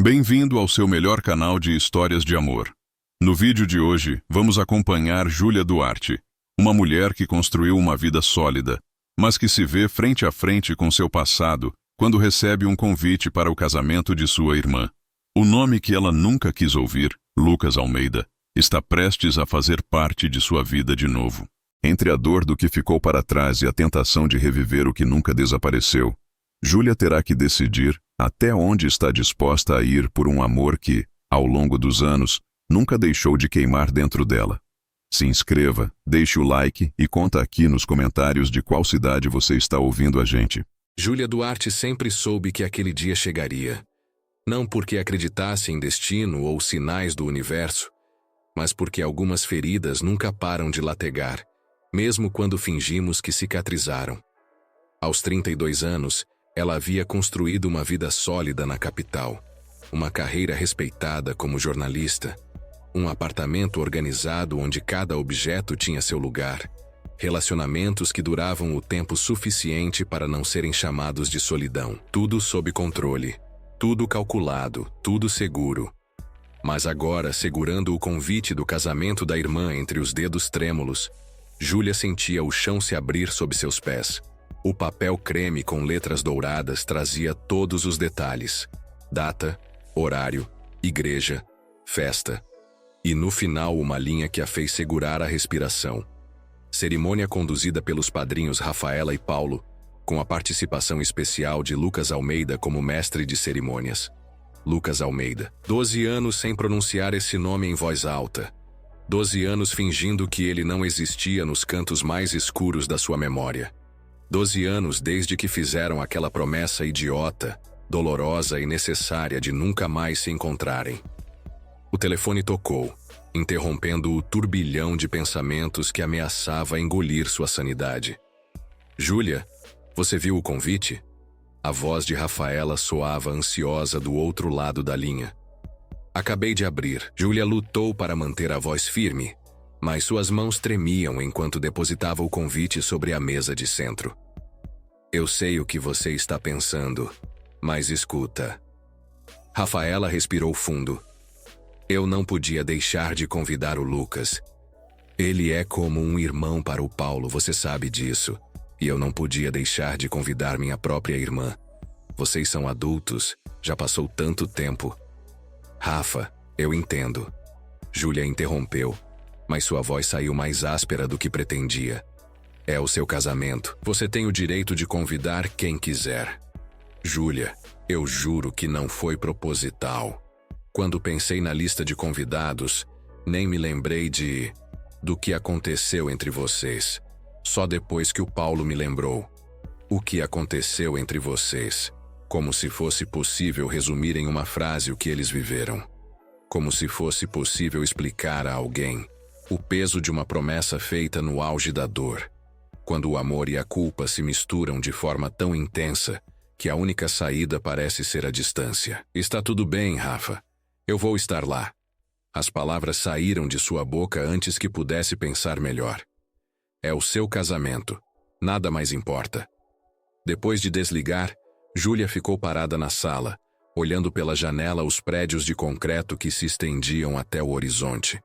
Bem-vindo ao seu melhor canal de histórias de amor. No vídeo de hoje, vamos acompanhar Júlia Duarte, uma mulher que construiu uma vida sólida, mas que se vê frente a frente com seu passado quando recebe um convite para o casamento de sua irmã. O nome que ela nunca quis ouvir, Lucas Almeida, está prestes a fazer parte de sua vida de novo. Entre a dor do que ficou para trás e a tentação de reviver o que nunca desapareceu, Júlia terá que decidir até onde está disposta a ir por um amor que, ao longo dos anos, nunca deixou de queimar dentro dela. Se inscreva, deixe o like e conta aqui nos comentários de qual cidade você está ouvindo a gente. Júlia Duarte sempre soube que aquele dia chegaria. Não porque acreditasse em destino ou sinais do universo, mas porque algumas feridas nunca param de lategar, mesmo quando fingimos que cicatrizaram. Aos 32 anos, ela havia construído uma vida sólida na capital, uma carreira respeitada como jornalista, um apartamento organizado onde cada objeto tinha seu lugar, relacionamentos que duravam o tempo suficiente para não serem chamados de solidão. Tudo sob controle, tudo calculado, tudo seguro. Mas agora, segurando o convite do casamento da irmã entre os dedos trêmulos, Júlia sentia o chão se abrir sob seus pés. O papel creme com letras douradas trazia todos os detalhes: data, horário, igreja, festa. E no final uma linha que a fez segurar a respiração. Cerimônia conduzida pelos padrinhos Rafaela e Paulo, com a participação especial de Lucas Almeida como mestre de cerimônias. Lucas Almeida. 12 anos sem pronunciar esse nome em voz alta. 12 anos fingindo que ele não existia nos cantos mais escuros da sua memória. 12 anos desde que fizeram aquela promessa idiota, dolorosa e necessária de nunca mais se encontrarem. O telefone tocou, interrompendo o turbilhão de pensamentos que ameaçava engolir sua sanidade. Júlia, você viu o convite? A voz de Rafaela soava ansiosa do outro lado da linha. Acabei de abrir. Júlia lutou para manter a voz firme, mas suas mãos tremiam enquanto depositava o convite sobre a mesa de centro. Eu sei o que você está pensando, mas escuta. Rafaela respirou fundo. Eu não podia deixar de convidar o Lucas. Ele é como um irmão para o Paulo, você sabe disso. E eu não podia deixar de convidar minha própria irmã. Vocês são adultos, já passou tanto tempo. Rafa, eu entendo. Júlia interrompeu, mas sua voz saiu mais áspera do que pretendia. É o seu casamento. Você tem o direito de convidar quem quiser. Júlia, eu juro que não foi proposital. Quando pensei na lista de convidados, nem me lembrei do que aconteceu entre vocês. Só depois que o Paulo me lembrou. O que aconteceu entre vocês? Como se fosse possível resumir em uma frase o que eles viveram. Como se fosse possível explicar a alguém o peso de uma promessa feita no auge da dor. Quando o amor e a culpa se misturam de forma tão intensa que a única saída parece ser a distância. Está tudo bem, Rafa. Eu vou estar lá. As palavras saíram de sua boca antes que pudesse pensar melhor. É o seu casamento. Nada mais importa. Depois de desligar, Júlia ficou parada na sala, olhando pela janela os prédios de concreto que se estendiam até o horizonte.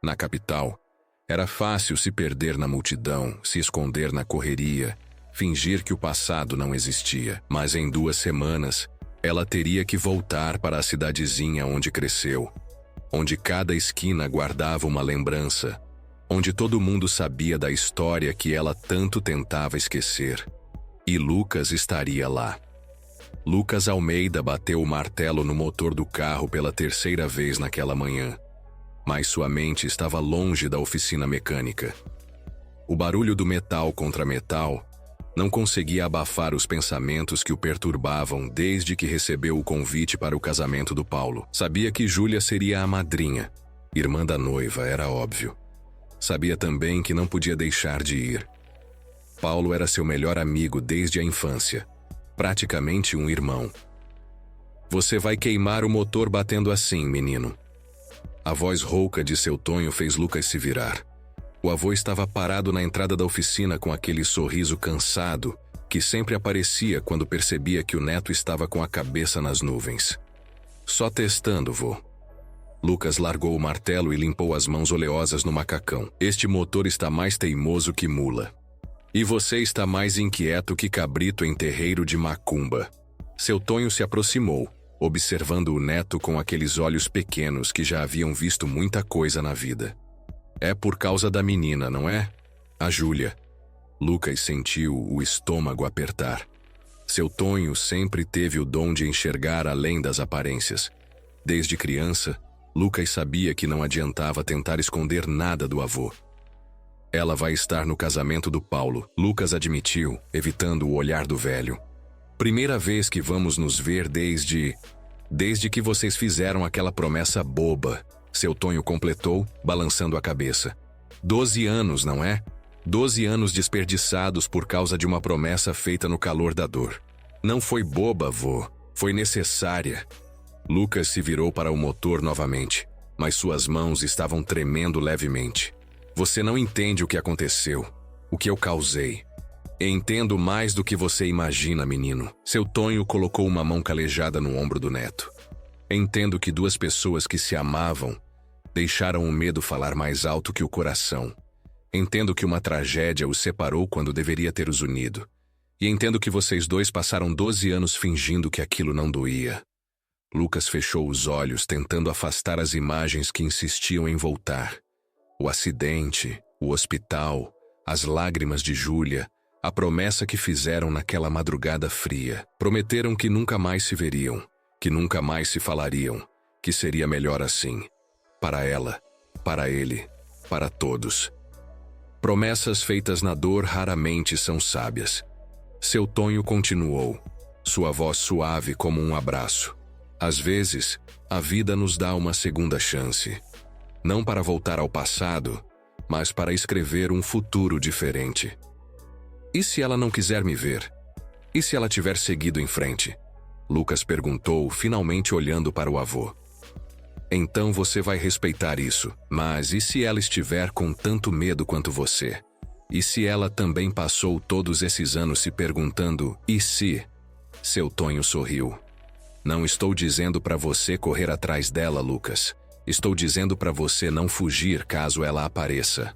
Na capital, era fácil se perder na multidão, se esconder na correria, fingir que o passado não existia. Mas em 2 semanas, ela teria que voltar para a cidadezinha onde cresceu, onde cada esquina guardava uma lembrança, onde todo mundo sabia da história que ela tanto tentava esquecer. E Lucas estaria lá. Lucas Almeida bateu o martelo no motor do carro pela 3ª vez naquela manhã, mas sua mente estava longe da oficina mecânica. O barulho do metal contra metal não conseguia abafar os pensamentos que o perturbavam desde que recebeu o convite para o casamento do Paulo. Sabia que Júlia seria a madrinha, irmã da noiva, era óbvio. Sabia também que não podia deixar de ir. Paulo era seu melhor amigo desde a infância, praticamente um irmão. Você vai queimar o motor batendo assim, menino. A voz rouca de seu Tonho fez Lucas se virar. O avô estava parado na entrada da oficina com aquele sorriso cansado que sempre aparecia quando percebia que o neto estava com a cabeça nas nuvens. Só testando, vô. Lucas largou o martelo e limpou as mãos oleosas no macacão. Este motor está mais teimoso que mula. E você está mais inquieto que cabrito em terreiro de macumba. Seu Tonho se aproximou, observando o neto com aqueles olhos pequenos que já haviam visto muita coisa na vida. É por causa da menina, não é? A Júlia. Lucas sentiu o estômago apertar. Seu Tonho sempre teve o dom de enxergar além das aparências. Desde criança, Lucas sabia que não adiantava tentar esconder nada do avô. Ela vai estar no casamento do Paulo, Lucas admitiu, evitando o olhar do velho. Primeira vez que vamos nos ver desde que vocês fizeram aquela promessa boba, seu Tonho completou, balançando a cabeça. 12 anos, não é? 12 anos desperdiçados por causa de uma promessa feita no calor da dor. Não foi boba, vô, foi necessária. Lucas se virou para o motor novamente, mas suas mãos estavam tremendo levemente. Você não entende o que aconteceu, o que eu causei. Entendo mais do que você imagina, menino. Seu Tonho colocou uma mão calejada no ombro do neto. Entendo que duas pessoas que se amavam deixaram o medo falar mais alto que o coração. Entendo que uma tragédia os separou quando deveria ter os unido. E entendo que vocês dois passaram 12 anos fingindo que aquilo não doía. Lucas fechou os olhos, tentando afastar as imagens que insistiam em voltar. O acidente, o hospital, as lágrimas de Júlia, a promessa que fizeram naquela madrugada fria. Prometeram que nunca mais se veriam, que nunca mais se falariam, que seria melhor assim. Para ela, para ele, para todos. Promessas feitas na dor raramente são sábias. Seu Tonho continuou, sua voz suave como um abraço. Às vezes, a vida nos dá uma segunda chance. Não para voltar ao passado, mas para escrever um futuro diferente. E se ela não quiser me ver? E se ela tiver seguido em frente? Lucas perguntou, finalmente olhando para o avô. Então você vai respeitar isso, mas e se ela estiver com tanto medo quanto você? E se ela também passou todos esses anos se perguntando, e se? Seu Tonho sorriu. Não estou dizendo para você correr atrás dela, Lucas. Estou dizendo para você não fugir caso ela apareça.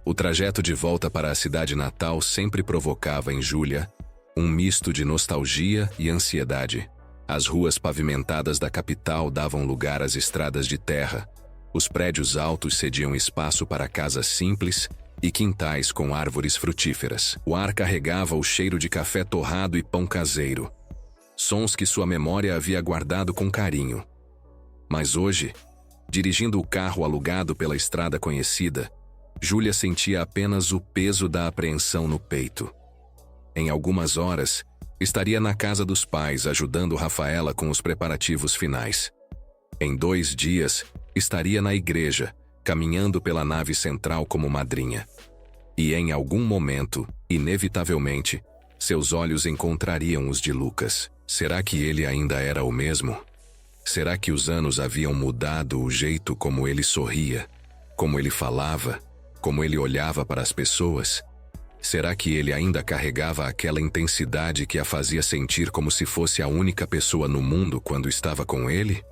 O trajeto de volta para a cidade natal sempre provocava em Júlia um misto de nostalgia e ansiedade. As ruas pavimentadas da capital davam lugar às estradas de terra. Os prédios altos cediam espaço para casas simples e quintais com árvores frutíferas. O ar carregava o cheiro de café torrado e pão caseiro. Sons que sua memória havia guardado com carinho. Mas hoje, dirigindo o carro alugado pela estrada conhecida, Júlia sentia apenas o peso da apreensão no peito. Em algumas horas, estaria na casa dos pais ajudando Rafaela com os preparativos finais. Em 2 dias, estaria na igreja, caminhando pela nave central como madrinha. E em algum momento, inevitavelmente, seus olhos encontrariam os de Lucas. Será que ele ainda era o mesmo? Será que os anos haviam mudado o jeito como ele sorria, como ele falava, como ele olhava para as pessoas? Será que ele ainda carregava aquela intensidade que a fazia sentir como se fosse a única pessoa no mundo quando estava com ele?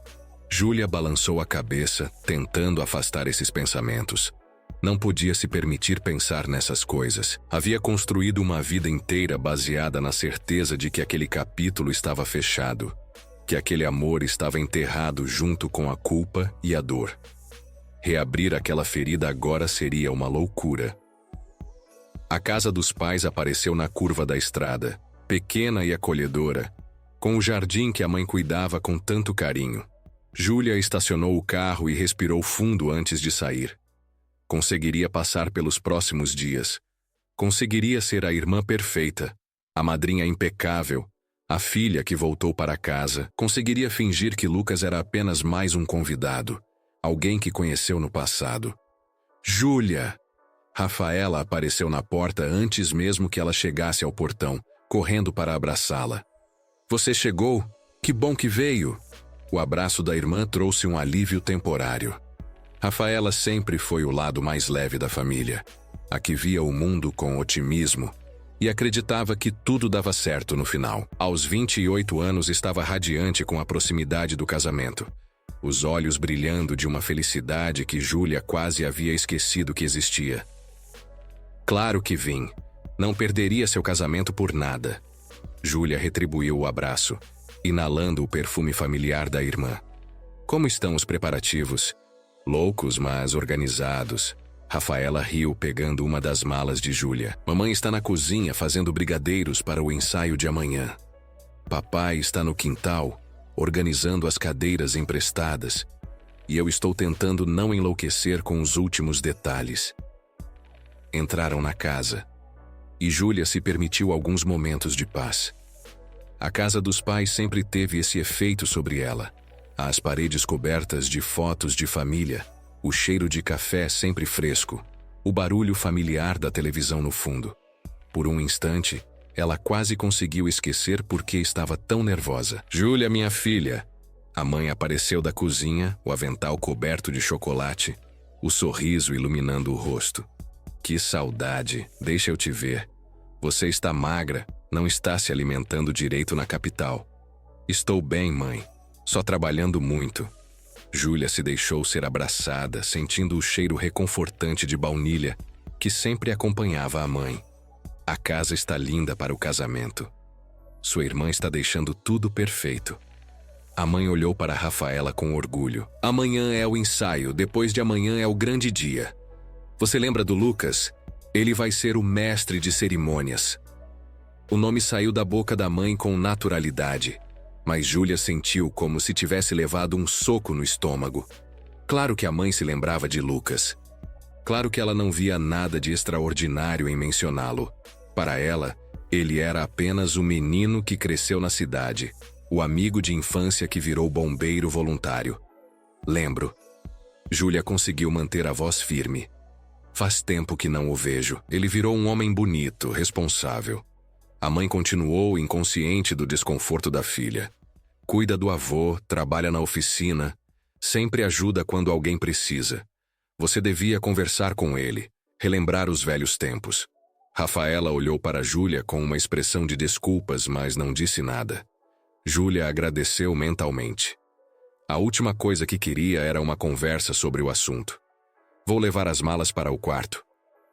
Júlia balançou a cabeça, tentando afastar esses pensamentos. Não podia se permitir pensar nessas coisas. Havia construído uma vida inteira baseada na certeza de que aquele capítulo estava fechado, que aquele amor estava enterrado junto com a culpa e a dor. Reabrir aquela ferida agora seria uma loucura. A casa dos pais apareceu na curva da estrada, pequena e acolhedora, com o jardim que a mãe cuidava com tanto carinho. Júlia estacionou o carro e respirou fundo antes de sair. Conseguiria passar pelos próximos dias. Conseguiria ser a irmã perfeita, a madrinha impecável, a filha que voltou para casa. Conseguiria fingir que Lucas era apenas mais um convidado, alguém que conheceu no passado. Júlia! Rafaela apareceu na porta antes mesmo que ela chegasse ao portão, correndo para abraçá-la. Você chegou? Que bom que veio! O abraço da irmã trouxe um alívio temporário. Rafaela sempre foi o lado mais leve da família, a que via o mundo com otimismo, e acreditava que tudo dava certo no final. Aos 28 anos estava radiante com a proximidade do casamento, os olhos brilhando de uma felicidade que Júlia quase havia esquecido que existia. Claro que vim. Não perderia seu casamento por nada. Júlia retribuiu o abraço, inalando o perfume familiar da irmã. Como estão os preparativos? Loucos, mas organizados. Rafaela riu pegando uma das malas de Júlia. Mamãe está na cozinha fazendo brigadeiros para o ensaio de amanhã. Papai está no quintal, organizando as cadeiras emprestadas. E eu estou tentando não enlouquecer com os últimos detalhes. Entraram na casa, e Júlia se permitiu alguns momentos de paz. A casa dos pais sempre teve esse efeito sobre ela. As paredes cobertas de fotos de família, o cheiro de café sempre fresco, o barulho familiar da televisão no fundo. Por um instante, ela quase conseguiu esquecer por que estava tão nervosa. Júlia, minha filha. A mãe apareceu da cozinha, o avental coberto de chocolate, o sorriso iluminando o rosto. Que saudade, deixa eu te ver. Você está magra, não está se alimentando direito na capital. Estou bem, mãe, só trabalhando muito. Júlia se deixou ser abraçada, sentindo o cheiro reconfortante de baunilha que sempre acompanhava a mãe. A casa está linda para o casamento. Sua irmã está deixando tudo perfeito. A mãe olhou para Rafaela com orgulho. Amanhã é o ensaio, depois de amanhã é o grande dia. Você lembra do Lucas? Ele vai ser o mestre de cerimônias. O nome saiu da boca da mãe com naturalidade, mas Júlia sentiu como se tivesse levado um soco no estômago. Claro que a mãe se lembrava de Lucas. Claro que ela não via nada de extraordinário em mencioná-lo. Para ela, ele era apenas o menino que cresceu na cidade, o amigo de infância que virou bombeiro voluntário. Lembro. Júlia conseguiu manter a voz firme. Faz tempo que não o vejo. Ele virou um homem bonito, responsável. A mãe continuou inconsciente do desconforto da filha. Cuida do avô, trabalha na oficina, sempre ajuda quando alguém precisa. Você devia conversar com ele, relembrar os velhos tempos. Rafaela olhou para Júlia com uma expressão de desculpas, mas não disse nada. Júlia agradeceu mentalmente. A última coisa que queria era uma conversa sobre o assunto. Vou levar as malas para o quarto.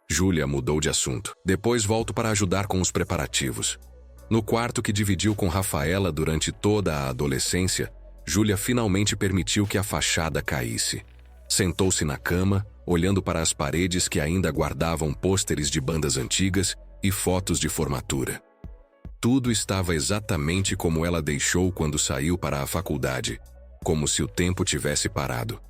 Júlia mudou de assunto. Depois volto para ajudar com os preparativos. No quarto que dividiu com Rafaela durante toda a adolescência, Júlia finalmente permitiu que a fachada caísse. Sentou-se na cama, olhando para as paredes que ainda guardavam pôsteres de bandas antigas e fotos de formatura. Tudo estava exatamente como ela deixou quando saiu para a faculdade, como se o tempo tivesse parado.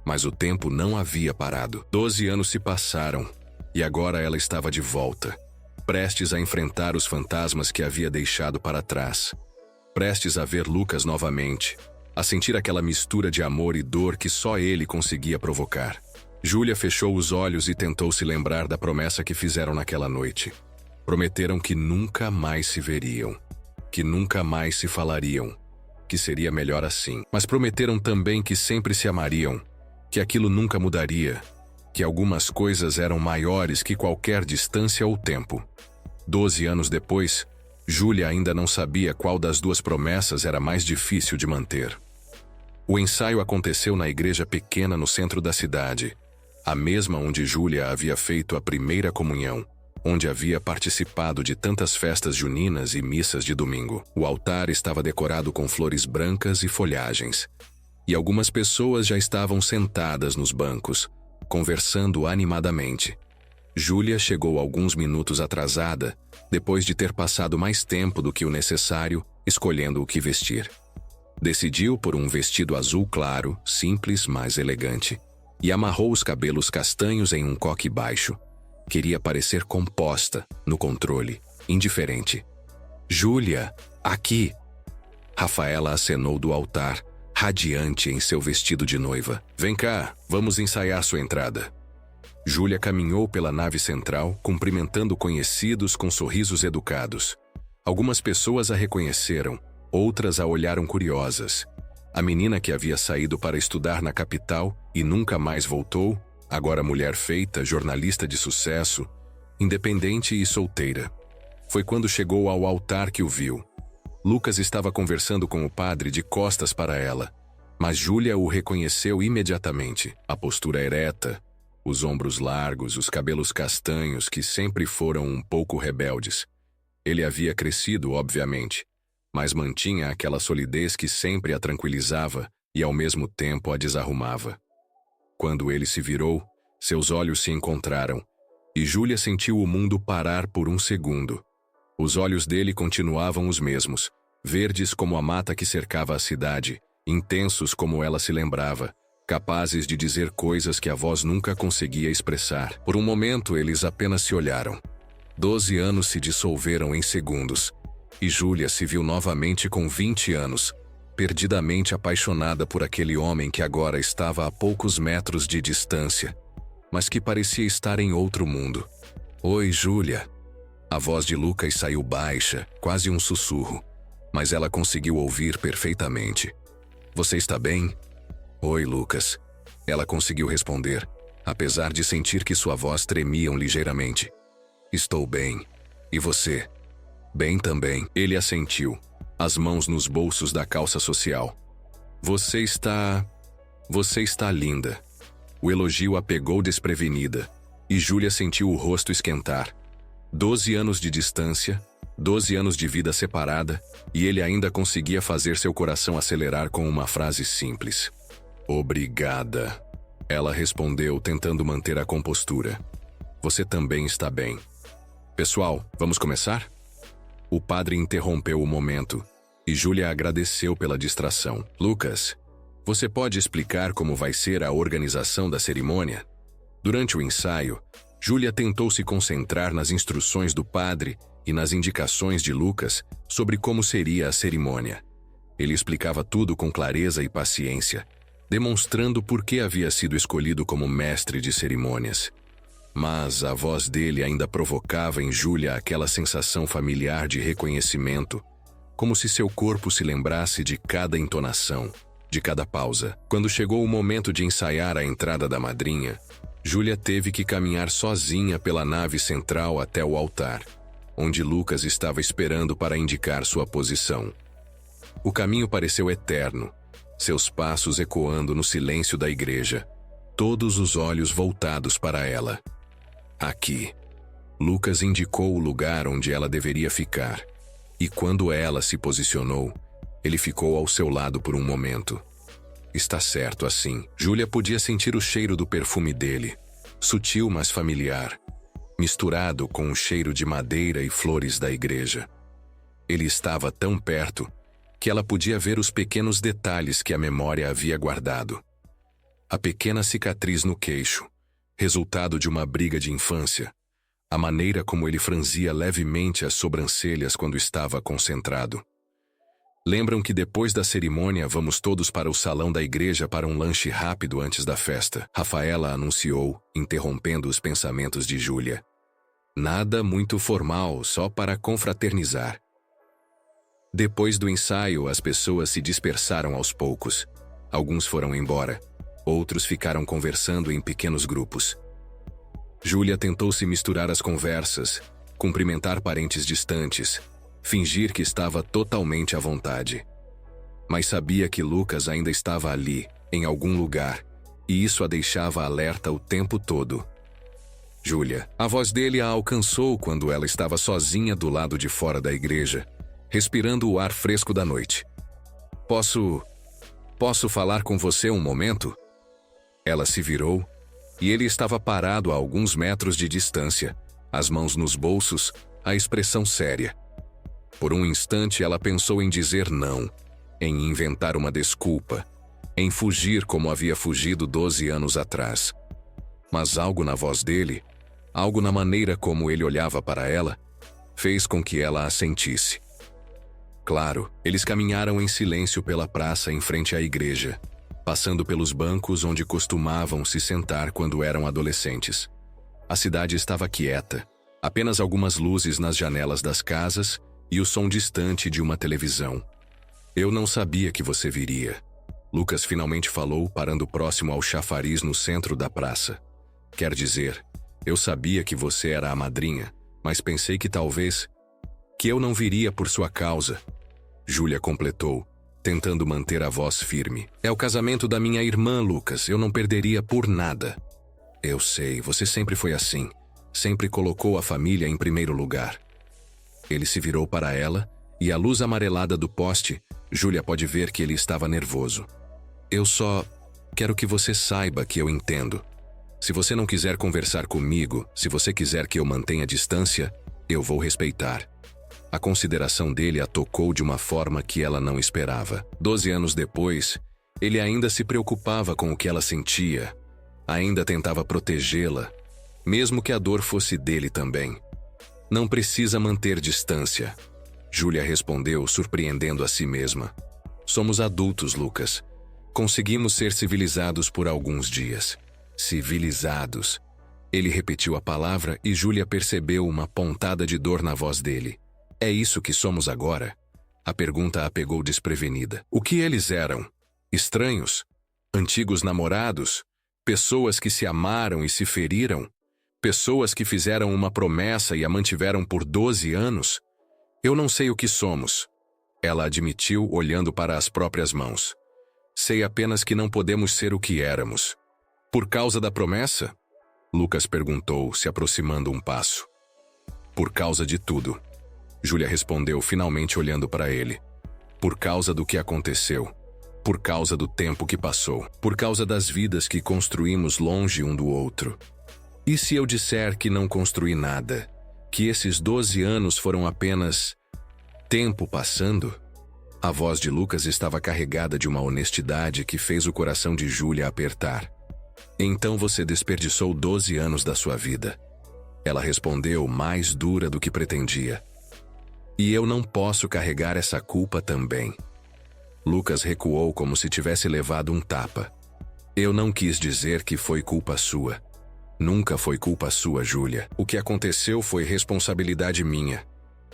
Mas o tempo não havia parado. 12 anos se passaram, e agora ela estava de volta, prestes a enfrentar os fantasmas que havia deixado para trás, prestes a ver Lucas novamente, a sentir aquela mistura de amor e dor que só ele conseguia provocar. Júlia fechou os olhos e tentou se lembrar da promessa que fizeram naquela noite. Prometeram que nunca mais se veriam, que nunca mais se falariam, que seria melhor assim. Mas prometeram também que sempre se amariam, que aquilo nunca mudaria, que algumas coisas eram maiores que qualquer distância ou tempo. 12 anos depois, Júlia ainda não sabia qual das duas promessas era mais difícil de manter. O ensaio aconteceu na igreja pequena no centro da cidade, a mesma onde Júlia havia feito a primeira comunhão, onde havia participado de tantas festas juninas e missas de domingo. O altar estava decorado com flores brancas e folhagens, e algumas pessoas já estavam sentadas nos bancos, conversando animadamente. Júlia chegou alguns minutos atrasada, depois de ter passado mais tempo do que o necessário escolhendo o que vestir. Decidiu por um vestido azul claro, simples, mas elegante, e amarrou os cabelos castanhos em um coque baixo. Queria parecer composta, no controle, indiferente. Júlia, aqui! Rafaela acenou do altar, radiante em seu vestido de noiva. Vem cá, vamos ensaiar sua entrada. Júlia caminhou pela nave central, cumprimentando conhecidos com sorrisos educados. Algumas pessoas a reconheceram, outras a olharam curiosas. A menina que havia saído para estudar na capital e nunca mais voltou, agora mulher feita, jornalista de sucesso, independente e solteira. Foi quando chegou ao altar que o viu. Lucas estava conversando com o padre de costas para ela, mas Júlia o reconheceu imediatamente. A postura ereta, os ombros largos, os cabelos castanhos que sempre foram um pouco rebeldes. Ele havia crescido, obviamente, mas mantinha aquela solidez que sempre a tranquilizava e ao mesmo tempo a desarrumava. Quando ele se virou, seus olhos se encontraram, e Júlia sentiu o mundo parar por um segundo. Os olhos dele continuavam os mesmos, verdes como a mata que cercava a cidade, intensos como ela se lembrava, capazes de dizer coisas que a voz nunca conseguia expressar. Por um momento, eles apenas se olharam. 12 anos se dissolveram em segundos, e Júlia se viu novamente com 20 anos, perdidamente apaixonada por aquele homem que agora estava a poucos metros de distância, mas que parecia estar em outro mundo. Oi, Júlia. A voz de Lucas saiu baixa, quase um sussurro, mas ela conseguiu ouvir perfeitamente. Você está bem? Oi, Lucas. Ela conseguiu responder, apesar de sentir que sua voz tremia ligeiramente. Estou bem. E você? Bem também. Ele assentiu, as mãos nos bolsos da calça social. Você está linda. O elogio a pegou desprevenida, e Júlia sentiu o rosto esquentar. 12 anos de distância, 12 anos de vida separada, e ele ainda conseguia fazer seu coração acelerar com uma frase simples. Obrigada. Ela respondeu, tentando manter a compostura. Você também está bem. Pessoal, vamos começar? O padre interrompeu o momento, e Júlia agradeceu pela distração. Lucas, você pode explicar como vai ser a organização da cerimônia? Durante o ensaio, Júlia tentou se concentrar nas instruções do padre e nas indicações de Lucas sobre como seria a cerimônia. Ele explicava tudo com clareza e paciência, demonstrando por que havia sido escolhido como mestre de cerimônias. Mas a voz dele ainda provocava em Júlia aquela sensação familiar de reconhecimento, como se seu corpo se lembrasse de cada entonação, de cada pausa. Quando chegou o momento de ensaiar a entrada da madrinha, Júlia teve que caminhar sozinha pela nave central até o altar, onde Lucas estava esperando para indicar sua posição. O caminho pareceu eterno, seus passos ecoando no silêncio da igreja, todos os olhos voltados para ela. Aqui. Lucas indicou o lugar onde ela deveria ficar, e quando ela se posicionou, ele ficou ao seu lado por um momento. Está certo assim. Júlia podia sentir o cheiro do perfume dele, sutil mas familiar, misturado com o cheiro de madeira e flores da igreja. Ele estava tão perto que ela podia ver os pequenos detalhes que a memória havia guardado. A pequena cicatriz no queixo, resultado de uma briga de infância, a maneira como ele franzia levemente as sobrancelhas quando estava concentrado. Lembram que depois da cerimônia vamos todos para o salão da igreja para um lanche rápido antes da festa? Rafaela anunciou, interrompendo os pensamentos de Júlia. Nada muito formal, só para confraternizar. Depois do ensaio, as pessoas se dispersaram aos poucos. Alguns foram embora, outros ficaram conversando em pequenos grupos. Júlia tentou se misturar às conversas, cumprimentar parentes distantes, fingir que estava totalmente à vontade. Mas sabia que Lucas ainda estava ali, em algum lugar, e isso a deixava alerta o tempo todo. Júlia. A voz dele a alcançou quando ela estava sozinha do lado de fora da igreja, respirando o ar fresco da noite. Posso falar com você um momento? Ela se virou, e ele estava parado a alguns metros de distância, as mãos nos bolsos, a expressão séria. Por um instante ela pensou em dizer não, em inventar uma desculpa, em fugir como havia fugido 12 anos atrás. Mas algo na voz dele, algo na maneira como ele olhava para ela, fez com que ela assentisse. Claro, eles caminharam em silêncio pela praça em frente à igreja, passando pelos bancos onde costumavam se sentar quando eram adolescentes. A cidade estava quieta, apenas algumas luzes nas janelas das casas e o som distante de uma televisão. Eu não sabia que você viria. Lucas finalmente falou, parando próximo ao chafariz no centro da praça. Quer dizer, eu sabia que você era a madrinha, mas pensei que talvez... Que eu não viria por sua causa. Júlia completou, tentando manter a voz firme. É o casamento da minha irmã, Lucas. Eu não perderia por nada. Eu sei, você sempre foi assim. Sempre colocou a família em primeiro lugar. Ele se virou para ela, e à luz amarelada do poste, Júlia pode ver que ele estava nervoso. Eu só quero que você saiba que eu entendo. Se você não quiser conversar comigo, se você quiser que eu mantenha distância, eu vou respeitar. A consideração dele a tocou de uma forma que ela não esperava. 12 anos depois, ele ainda se preocupava com o que ela sentia, ainda tentava protegê-la, mesmo que a dor fosse dele também. Não precisa manter distância, Júlia respondeu, surpreendendo a si mesma. Somos adultos, Lucas. Conseguimos ser civilizados por alguns dias. Civilizados. Ele repetiu a palavra e Júlia percebeu uma pontada de dor na voz dele. É isso que somos agora? A pergunta a pegou desprevenida. O que eles eram? Estranhos? Antigos namorados? Pessoas que se amaram e se feriram? Pessoas que fizeram uma promessa e a mantiveram por 12 anos? Eu não sei o que somos. Ela admitiu, olhando para as próprias mãos. Sei apenas que não podemos ser o que éramos. Por causa da promessa? Lucas perguntou, se aproximando um passo. Por causa de tudo. Júlia respondeu, finalmente olhando para ele. Por causa do que aconteceu. Por causa do tempo que passou. Por causa das vidas que construímos longe um do outro. E se eu disser que não construí nada? Que esses 12 anos foram apenas tempo passando? A voz de Lucas estava carregada de uma honestidade que fez o coração de Júlia apertar. Então você desperdiçou 12 anos da sua vida. Ela respondeu, mais dura do que pretendia. E eu não posso carregar essa culpa também. Lucas recuou como se tivesse levado um tapa. Eu não quis dizer que foi culpa sua. Nunca foi culpa sua, Júlia. O que aconteceu foi responsabilidade minha.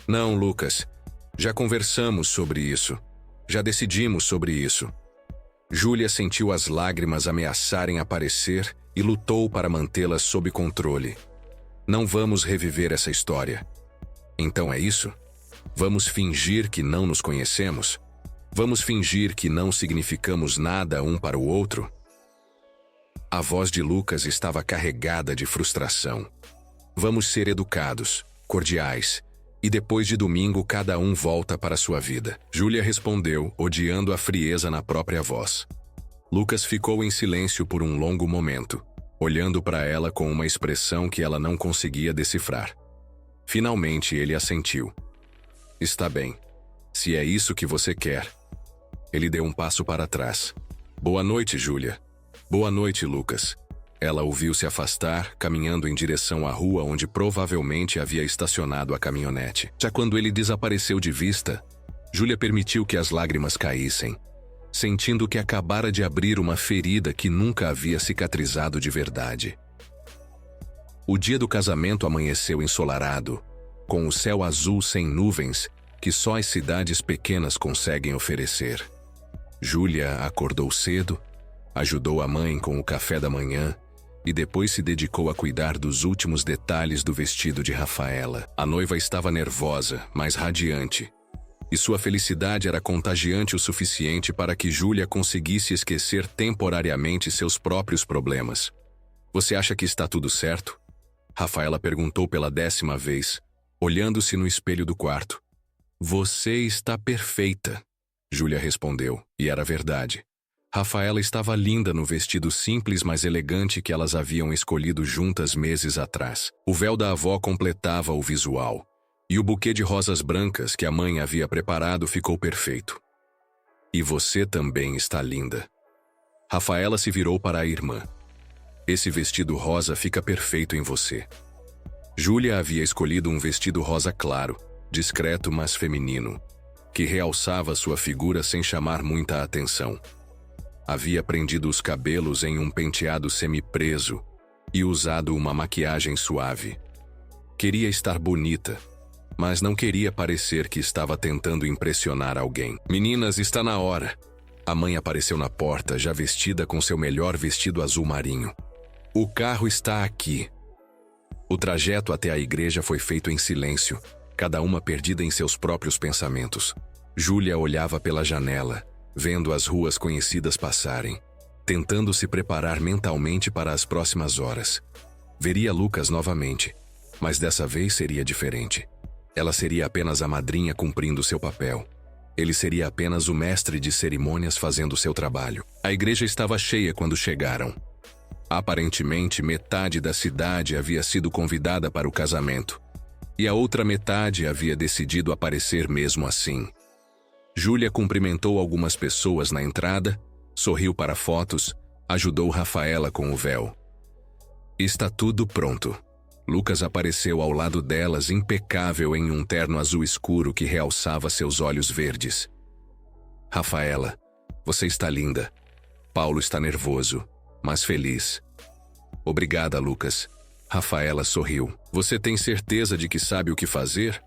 Não, Lucas. Já conversamos sobre isso. Já decidimos sobre isso. Júlia sentiu as lágrimas ameaçarem aparecer e lutou para mantê-las sob controle. Não vamos reviver essa história. Então é isso? Vamos fingir que não nos conhecemos? Vamos fingir que não significamos nada um para o outro? A voz de Lucas estava carregada de frustração. Vamos ser educados, cordiais, e depois de domingo cada um volta para sua vida. Júlia respondeu, odiando a frieza na própria voz. Lucas ficou em silêncio por um longo momento, olhando para ela com uma expressão que ela não conseguia decifrar. Finalmente ele assentiu. Está bem. Se é isso que você quer. Ele deu um passo para trás. Boa noite, Júlia. Boa noite, Lucas. Ela o viu se afastar, caminhando em direção à rua onde provavelmente havia estacionado a caminhonete. Já quando ele desapareceu de vista, Júlia permitiu que as lágrimas caíssem, sentindo que acabara de abrir uma ferida que nunca havia cicatrizado de verdade. O dia do casamento amanheceu ensolarado, com o céu azul sem nuvens que só as cidades pequenas conseguem oferecer. Júlia acordou cedo, ajudou a mãe com o café da manhã e depois se dedicou a cuidar dos últimos detalhes do vestido de Rafaela. A noiva estava nervosa, mas radiante, e sua felicidade era contagiante o suficiente para que Júlia conseguisse esquecer temporariamente seus próprios problemas. Você acha que está tudo certo? Rafaela perguntou pela 10ª vez, olhando-se no espelho do quarto. Você está perfeita, Júlia respondeu, e era verdade. Rafaela estava linda no vestido simples mas elegante que elas haviam escolhido juntas meses atrás. O véu da avó completava o visual, e o buquê de rosas brancas que a mãe havia preparado ficou perfeito. E você também está linda. Rafaela se virou para a irmã. Esse vestido rosa fica perfeito em você. Júlia havia escolhido um vestido rosa claro, discreto mas feminino, que realçava sua figura sem chamar muita atenção. Havia prendido os cabelos em um penteado semi-preso e usado uma maquiagem suave. Queria estar bonita, mas não queria parecer que estava tentando impressionar alguém. Meninas, está na hora. A mãe apareceu na porta, já vestida com seu melhor vestido azul marinho. O carro está aqui. O trajeto até a igreja foi feito em silêncio, cada uma perdida em seus próprios pensamentos. Júlia olhava pela janela, vendo as ruas conhecidas passarem, tentando se preparar mentalmente para as próximas horas. Veria Lucas novamente, mas dessa vez seria diferente. Ela seria apenas a madrinha cumprindo seu papel. Ele seria apenas o mestre de cerimônias fazendo seu trabalho. A igreja estava cheia quando chegaram. Aparentemente, metade da cidade havia sido convidada para o casamento, e a outra metade havia decidido aparecer mesmo assim. Júlia cumprimentou algumas pessoas na entrada, sorriu para fotos, ajudou Rafaela com o véu. Está tudo pronto. Lucas apareceu ao lado delas, impecável em um terno azul escuro que realçava seus olhos verdes. Rafaela, você está linda. Paulo está nervoso, mas feliz. Obrigada, Lucas. Rafaela sorriu. Você tem certeza de que sabe o que fazer?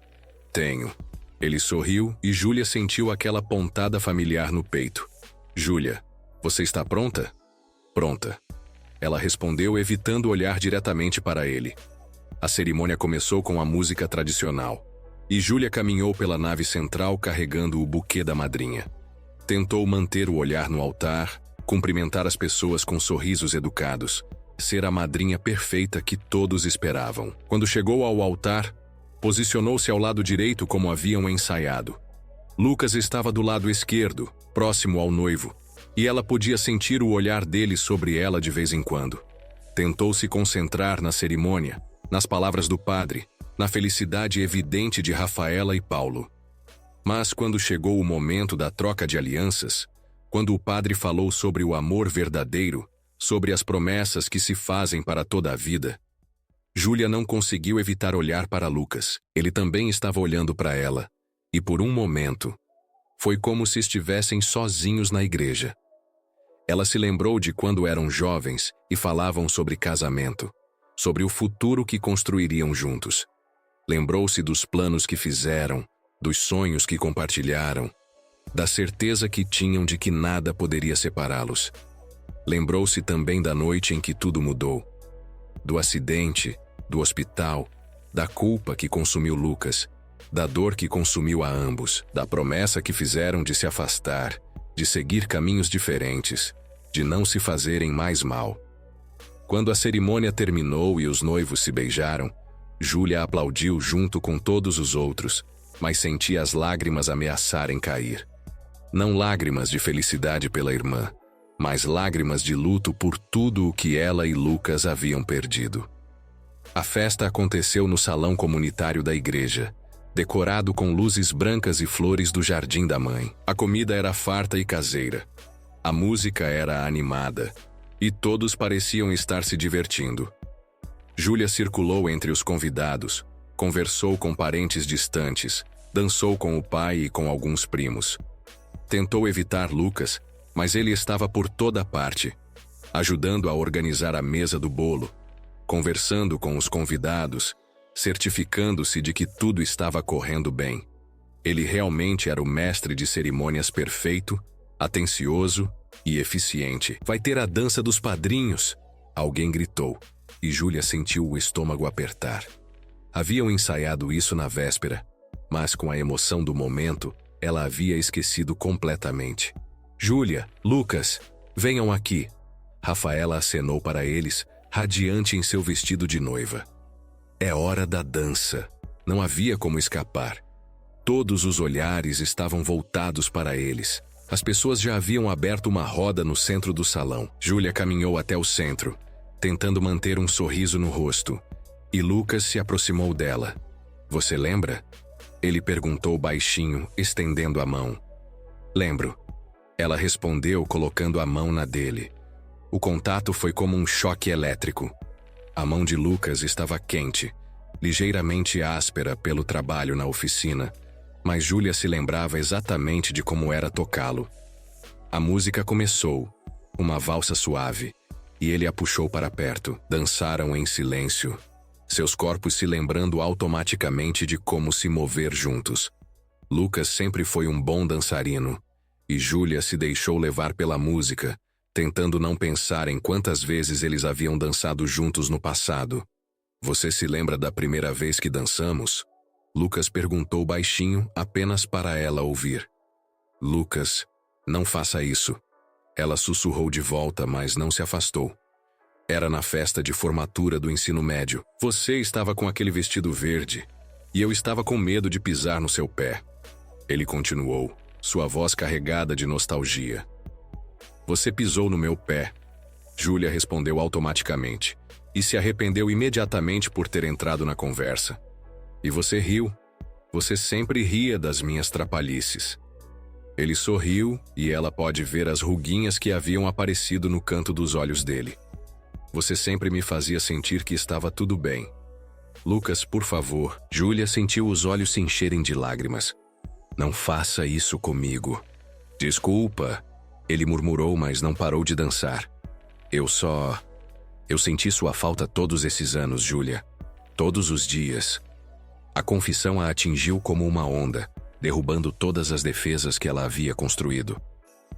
Tenho. Ele sorriu e Júlia sentiu aquela pontada familiar no peito. Júlia, você está pronta? Pronta. Ela respondeu, evitando olhar diretamente para ele. A cerimônia começou com a música tradicional, e Júlia caminhou pela nave central carregando o buquê da madrinha. Tentou manter o olhar no altar, cumprimentar as pessoas com sorrisos educados, ser a madrinha perfeita que todos esperavam. Quando chegou ao altar, posicionou-se ao lado direito como haviam ensaiado. Lucas estava do lado esquerdo, próximo ao noivo, e ela podia sentir o olhar dele sobre ela de vez em quando. Tentou se concentrar na cerimônia, nas palavras do padre, na felicidade evidente de Rafaela e Paulo. Mas quando chegou o momento da troca de alianças, quando o padre falou sobre o amor verdadeiro, sobre as promessas que se fazem para toda a vida, Júlia não conseguiu evitar olhar para Lucas. Ele também estava olhando para ela, e por um momento, foi como se estivessem sozinhos na igreja. Ela se lembrou de quando eram jovens e falavam sobre casamento, sobre o futuro que construiriam juntos. Lembrou-se dos planos que fizeram, dos sonhos que compartilharam, da certeza que tinham de que nada poderia separá-los. Lembrou-se também da noite em que tudo mudou, do acidente, do hospital, da culpa que consumiu Lucas, da dor que consumiu a ambos, da promessa que fizeram de se afastar, de seguir caminhos diferentes, de não se fazerem mais mal. Quando a cerimônia terminou e os noivos se beijaram, Júlia aplaudiu junto com todos os outros, mas sentia as lágrimas ameaçarem cair. Não lágrimas de felicidade pela irmã, mas lágrimas de luto por tudo o que ela e Lucas haviam perdido. A festa aconteceu no salão comunitário da igreja, decorado com luzes brancas e flores do jardim da mãe. A comida era farta e caseira. A música era animada, e todos pareciam estar se divertindo. Júlia circulou entre os convidados, conversou com parentes distantes, dançou com o pai e com alguns primos. Tentou evitar Lucas, mas ele estava por toda parte, ajudando a organizar a mesa do bolo, conversando com os convidados, certificando-se de que tudo estava correndo bem. Ele realmente era o mestre de cerimônias perfeito, atencioso e eficiente. Vai ter a dança dos padrinhos, alguém gritou, e Júlia sentiu o estômago apertar. Haviam ensaiado isso na véspera, mas com a emoção do momento, ela havia esquecido completamente. Júlia, Lucas, venham aqui. Rafaela acenou para eles, radiante em seu vestido de noiva. É hora da dança. Não havia como escapar. Todos os olhares estavam voltados para eles. As pessoas já haviam aberto uma roda no centro do salão. Júlia caminhou até o centro, tentando manter um sorriso no rosto, e Lucas se aproximou dela. Você lembra? Ele perguntou baixinho, estendendo a mão. Lembro. Ela respondeu colocando a mão na dele. O contato foi como um choque elétrico. A mão de Lucas estava quente, ligeiramente áspera pelo trabalho na oficina, mas Júlia se lembrava exatamente de como era tocá-lo. A música começou, uma valsa suave, e ele a puxou para perto. Dançaram em silêncio, seus corpos se lembrando automaticamente de como se mover juntos. Lucas sempre foi um bom dançarino, e Júlia se deixou levar pela música, tentando não pensar em quantas vezes eles haviam dançado juntos no passado. Você se lembra da primeira vez que dançamos? Lucas perguntou baixinho, apenas para ela ouvir. Lucas, não faça isso. Ela sussurrou de volta, mas não se afastou. Era na festa de formatura do ensino médio. Você estava com aquele vestido verde, e eu estava com medo de pisar no seu pé. Ele continuou, sua voz carregada de nostalgia. Você pisou no meu pé. Júlia respondeu automaticamente, e se arrependeu imediatamente por ter entrado na conversa. E você riu. Você sempre ria das minhas trapalhices. Ele sorriu e ela pode ver as ruguinhas que haviam aparecido no canto dos olhos dele. Você sempre me fazia sentir que estava tudo bem. Lucas, por favor. Júlia sentiu os olhos se encherem de lágrimas. Não faça isso comigo. Desculpa, ele murmurou, mas não parou de dançar. Eu senti sua falta todos esses anos, Júlia. Todos os dias. A confissão a atingiu como uma onda, derrubando todas as defesas que ela havia construído.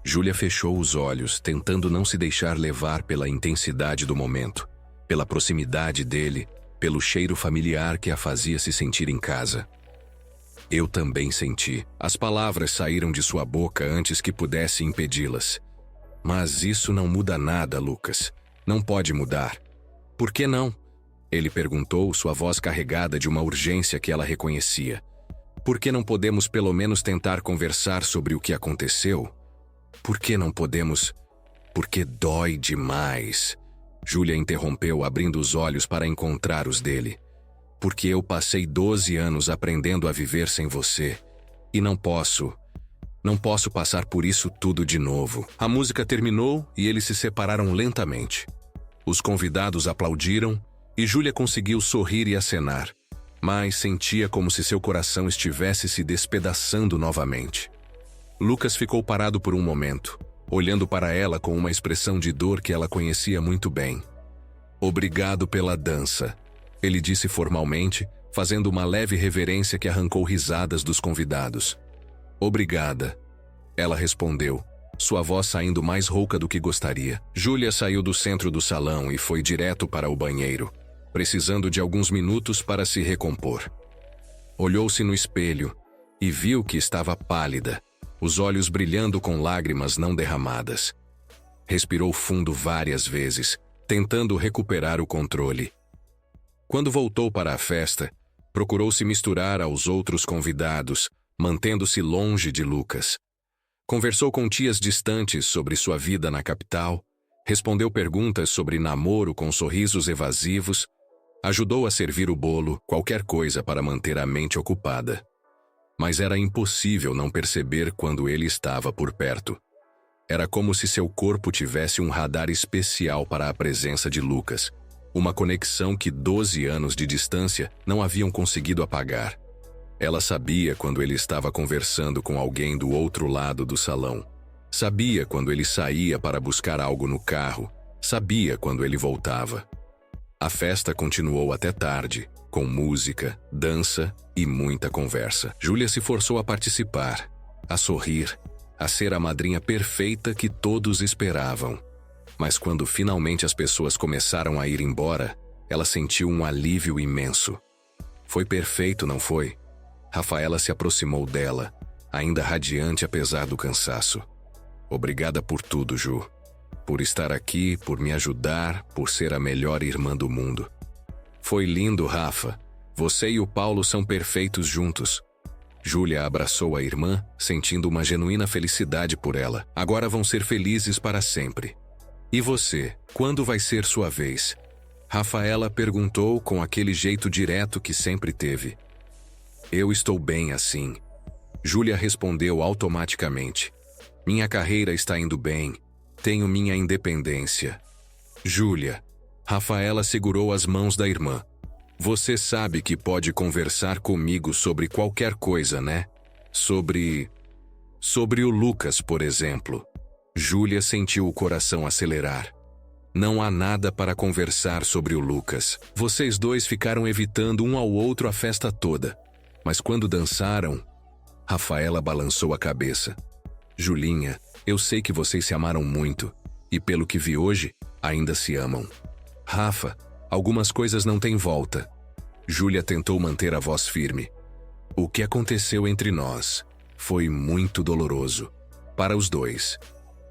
Júlia fechou os olhos, tentando não se deixar levar pela intensidade do momento, pela proximidade dele, pelo cheiro familiar que a fazia se sentir em casa. Eu também senti. As palavras saíram de sua boca antes que pudesse impedi-las. Mas isso não muda nada, Lucas. Não pode mudar. Por que não? Ele perguntou, sua voz carregada de uma urgência que ela reconhecia. Por que não podemos pelo menos tentar conversar sobre o que aconteceu? Por que não podemos? Porque dói demais. Júlia interrompeu, abrindo os olhos para encontrar os dele. Porque eu passei 12 anos aprendendo a viver sem você. E não posso passar por isso tudo de novo. A música terminou e eles se separaram lentamente. Os convidados aplaudiram e Júlia conseguiu sorrir e acenar, mas sentia como se seu coração estivesse se despedaçando novamente. Lucas ficou parado por um momento, olhando para ela com uma expressão de dor que ela conhecia muito bem. Obrigado pela dança, ele disse formalmente, fazendo uma leve reverência que arrancou risadas dos convidados. Obrigada, ela respondeu, sua voz saindo mais rouca do que gostaria. Júlia saiu do centro do salão e foi direto para o banheiro, precisando de alguns minutos para se recompor. Olhou-se no espelho e viu que estava pálida, os olhos brilhando com lágrimas não derramadas. Respirou fundo várias vezes, tentando recuperar o controle. Quando voltou para a festa, procurou se misturar aos outros convidados, mantendo-se longe de Lucas. Conversou com tias distantes sobre sua vida na capital, respondeu perguntas sobre namoro com sorrisos evasivos, ajudou a servir o bolo, qualquer coisa para manter a mente ocupada. Mas era impossível não perceber quando ele estava por perto. Era como se seu corpo tivesse um radar especial para a presença de Lucas, uma conexão que 12 anos de distância não haviam conseguido apagar. Ela sabia quando ele estava conversando com alguém do outro lado do salão. Sabia quando ele saía para buscar algo no carro. Sabia quando ele voltava. A festa continuou até tarde, com música, dança e muita conversa. Júlia se forçou a participar, a sorrir, a ser a madrinha perfeita que todos esperavam. Mas quando finalmente as pessoas começaram a ir embora, ela sentiu um alívio imenso. Foi perfeito, não foi? Rafaela se aproximou dela, ainda radiante apesar do cansaço. Obrigada por tudo, Ju. Por estar aqui, por me ajudar, por ser a melhor irmã do mundo. Foi lindo, Rafa. Você e o Paulo são perfeitos juntos. Júlia abraçou a irmã, sentindo uma genuína felicidade por ela. Agora vão ser felizes para sempre. E você, quando vai ser sua vez? Rafaela perguntou com aquele jeito direto que sempre teve. Eu estou bem assim. Júlia respondeu automaticamente. Minha carreira está indo bem. Tenho minha independência. Júlia. Rafaela segurou as mãos da irmã. Você sabe que pode conversar comigo sobre qualquer coisa, né? Sobre o Lucas, por exemplo. Júlia sentiu o coração acelerar. Não há nada para conversar sobre o Lucas. Vocês dois ficaram evitando um ao outro a festa toda. Mas quando dançaram... Rafaela balançou a cabeça. Julinha, eu sei que vocês se amaram muito. E pelo que vi hoje, ainda se amam. Rafa, algumas coisas não têm volta. Júlia tentou manter a voz firme. O que aconteceu entre nós foi muito doloroso. Para os dois.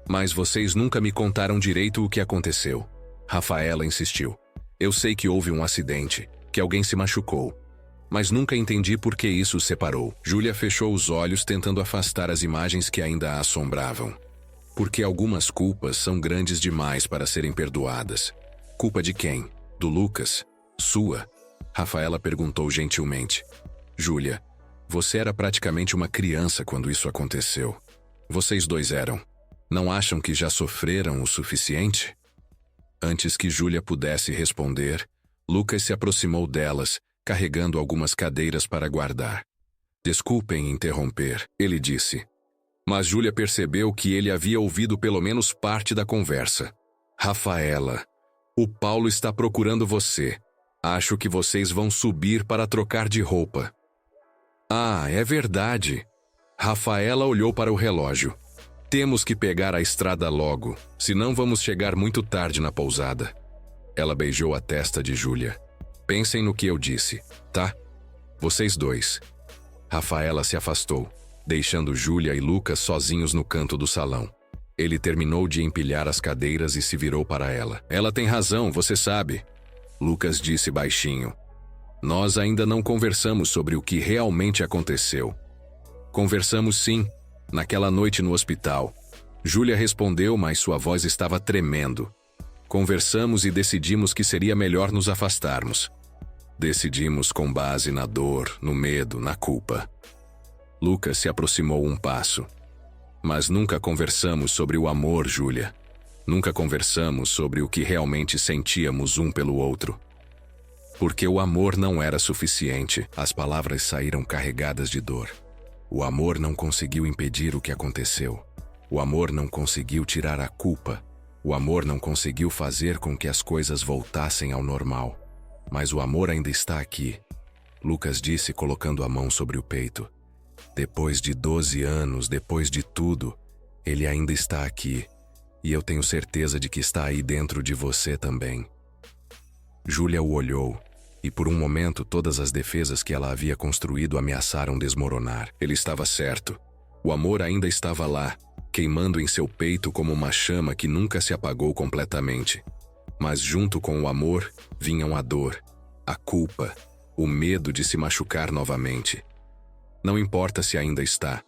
Mas vocês nunca me contaram direito o que aconteceu. Rafaela insistiu. Eu sei que houve um acidente, que alguém se machucou. Mas nunca entendi por que isso os separou. Júlia fechou os olhos tentando afastar as imagens que ainda a assombravam. Porque algumas culpas são grandes demais para serem perdoadas. Culpa de quem? Do Lucas? Sua? Rafaela perguntou gentilmente. Júlia, você era praticamente uma criança quando isso aconteceu. Vocês dois eram. Não acham que já sofreram o suficiente? Antes que Júlia pudesse responder, Lucas se aproximou delas, carregando algumas cadeiras para guardar. Desculpem interromper, ele disse. Mas Júlia percebeu que ele havia ouvido pelo menos parte da conversa. Rafaela, o Paulo está procurando você. Acho que vocês vão subir para trocar de roupa. Ah, é verdade. Rafaela olhou para o relógio. Temos que pegar a estrada logo, senão vamos chegar muito tarde na pousada. Ela beijou a testa de Júlia. Pensem no que eu disse, tá? Vocês dois. Rafaela se afastou, deixando Júlia e Lucas sozinhos no canto do salão. Ele terminou de empilhar as cadeiras e se virou para ela. Ela tem razão, você sabe. Lucas disse baixinho. Nós ainda não conversamos sobre o que realmente aconteceu. Conversamos sim, naquela noite no hospital. Júlia respondeu, mas sua voz estava tremendo. Conversamos e decidimos que seria melhor nos afastarmos. Decidimos com base na dor, no medo, na culpa. Lucas se aproximou um passo. Mas nunca conversamos sobre o amor, Júlia. Nunca conversamos sobre o que realmente sentíamos um pelo outro. Porque o amor não era suficiente. As palavras saíram carregadas de dor. O amor não conseguiu impedir o que aconteceu. O amor não conseguiu tirar a culpa. O amor não conseguiu fazer com que as coisas voltassem ao normal. Mas o amor ainda está aqui. Lucas disse, colocando a mão sobre o peito. Depois de 12 anos, depois de tudo, ele ainda está aqui. E eu tenho certeza de que está aí dentro de você também. Júlia o olhou, e por um momento todas as defesas que ela havia construído ameaçaram desmoronar. Ele estava certo. O amor ainda estava lá, queimando em seu peito como uma chama que nunca se apagou completamente. Mas junto com o amor, vinham a dor, a culpa, o medo de se machucar novamente. Não importa se ainda está.